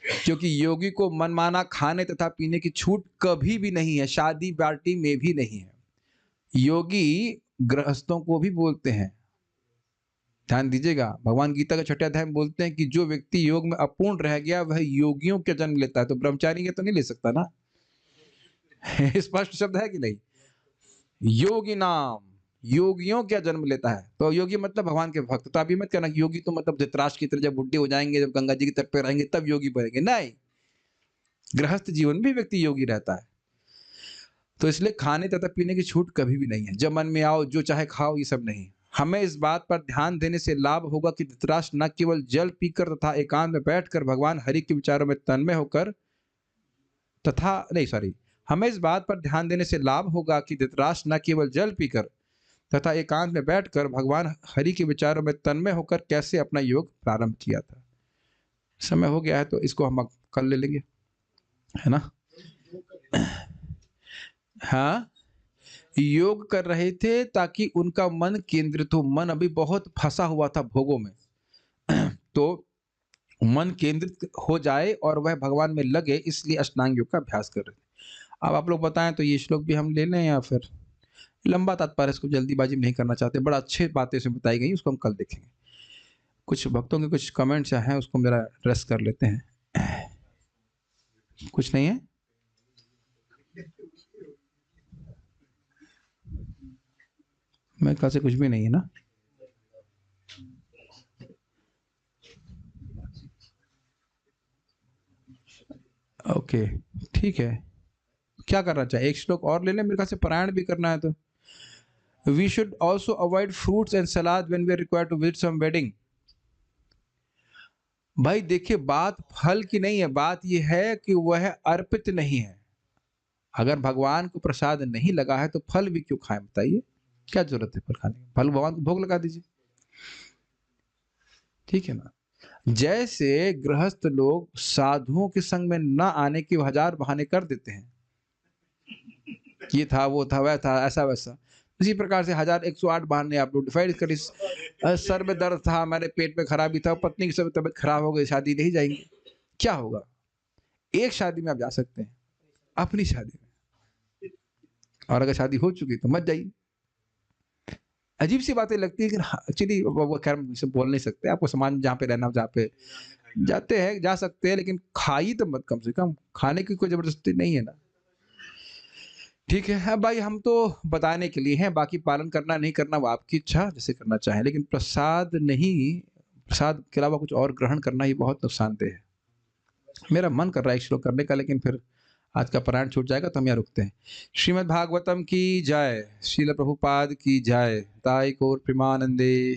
क्योंकि योगी को मनमाना खाने तथा पीने की छूट कभी भी नहीं है, शादी पार्टी में भी नहीं है। योगी गृहस्थों को भी बोलते हैं, ध्यान दीजिएगा, भगवान गीता के 6 अध्याय में बोलते हैं कि जो व्यक्ति योग में अपूर्ण रह गया वह योगियों के जन्म लेता है, तो ब्रह्मचारी के तो नहीं ले सकता ना। स्पष्ट शब्द है कि नहीं? योगी नाम, योगियों क्या जन्म लेता है, तो योगी मतलब भगवान के भक्त। तो अभी मत कहना कि योगी तो मतलब धृतराष्ट्र की तरह जब बुढ़े हो जाएंगे, जब गंगा जी के तट पे रहेंगे तब योगी बनेंगे, नहीं। गृहस्थ जीवन भी व्यक्ति योगी रहता है। तो इसलिए खाने तथा पीने की छूट कभी भी नहीं है, जब मन में आओ जो चाहे खाओ, ये सब नहीं। हमें इस बात पर ध्यान देने से लाभ होगा कि धृतराष्ट्र न केवल जल पीकर तथा एकांत में बैठकर भगवान हरि के विचारों में तन्मय होकर हमें इस बात पर ध्यान देने से लाभ होगा कि धृतराष्ट्र न केवल जल पीकर तथा एकांत में बैठकर भगवान हरि के विचारों में तन्मय होकर कैसे अपना योग प्रारंभ किया था। समय हो गया है तो इसको हम कल ले लेंगे, है ना। हाँ, योग कर रहे थे ताकि उनका मन केंद्रित हो। मन अभी बहुत फंसा हुआ था भोगों में तो मन केंद्रित हो जाए और वह भगवान में लगे, इसलिए अष्टांग योग का अभ्यास कर रहे थे। अब आप लोग बताएं तो ये श्लोक भी हम ले लें या फिर लंबा तात्पर्य, इसको जल्दीबाजी में नहीं करना चाहते, बड़ा अच्छे बातें इसमें बताई गई, उसको हम कल देखेंगे। कुछ भक्तों के कुछ कमेंट्स हैं, उसको मेरा एड्रेस कर लेते हैं। कुछ नहीं है? मेरे ख्याल से कुछ भी नहीं है ना। ओके, ठीक है। क्या करना चाहिए? एक श्लोक और ले लें, मेरे ख्याल से पारायण भी करना है तो। We should also avoid fruits and salad when we are required to visit some wedding. भाई देखिए, बात फल की नहीं है, बात यह है कि वह अर्पित नहीं है। अगर भगवान को प्रसाद नहीं लगा है तो फल भी क्यों खाएं, बताइए, क्या जरूरत है फल खाने की? फल भगवान को भोग लगा दीजिए, ठीक है ना। जैसे गृहस्थ लोग साधुओं के संग में न आने के 1000 बहाने कर देते हैं, ये था, वो था, वह था, ऐसा वैसा, इसी प्रकार से 1108 बहाने आप लोग डिफाइड करिए। सर में दर्द था, मेरे पेट में खराबी था, पत्नी की सब तबीयत खराब हो गई, शादी नहीं जाएंगे, क्या होगा? एक शादी में आप जा सकते हैं, अपनी शादी में, और अगर शादी हो चुकी तो मत जाइए। अजीब सी बातें लगती है, लेकिन एक्चुअली वो खैर बोल नहीं सकते, आपको समाज में जहाँ पे रहना, जहाँ पे जाते हैं जा सकते हैं, लेकिन खाई तो मत, कम से कम खाने की कोई जबरदस्ती नहीं है ना, ठीक है भाई। हम तो बताने के लिए हैं, बाकी पालन करना नहीं करना वो आपकी इच्छा, जैसे करना चाहें, लेकिन प्रसाद नहीं, प्रसाद के अलावा कुछ और ग्रहण करना ये बहुत नुकसानदेह है। मेरा मन कर रहा है एक श्लोक करने का, लेकिन फिर आज का पारायण छूट जाएगा तो हम यहाँ रुकते हैं। श्रीमद् भागवतम की जय, श्रील प्रभुपाद की जय, ताई गौर प्रेमानंदे।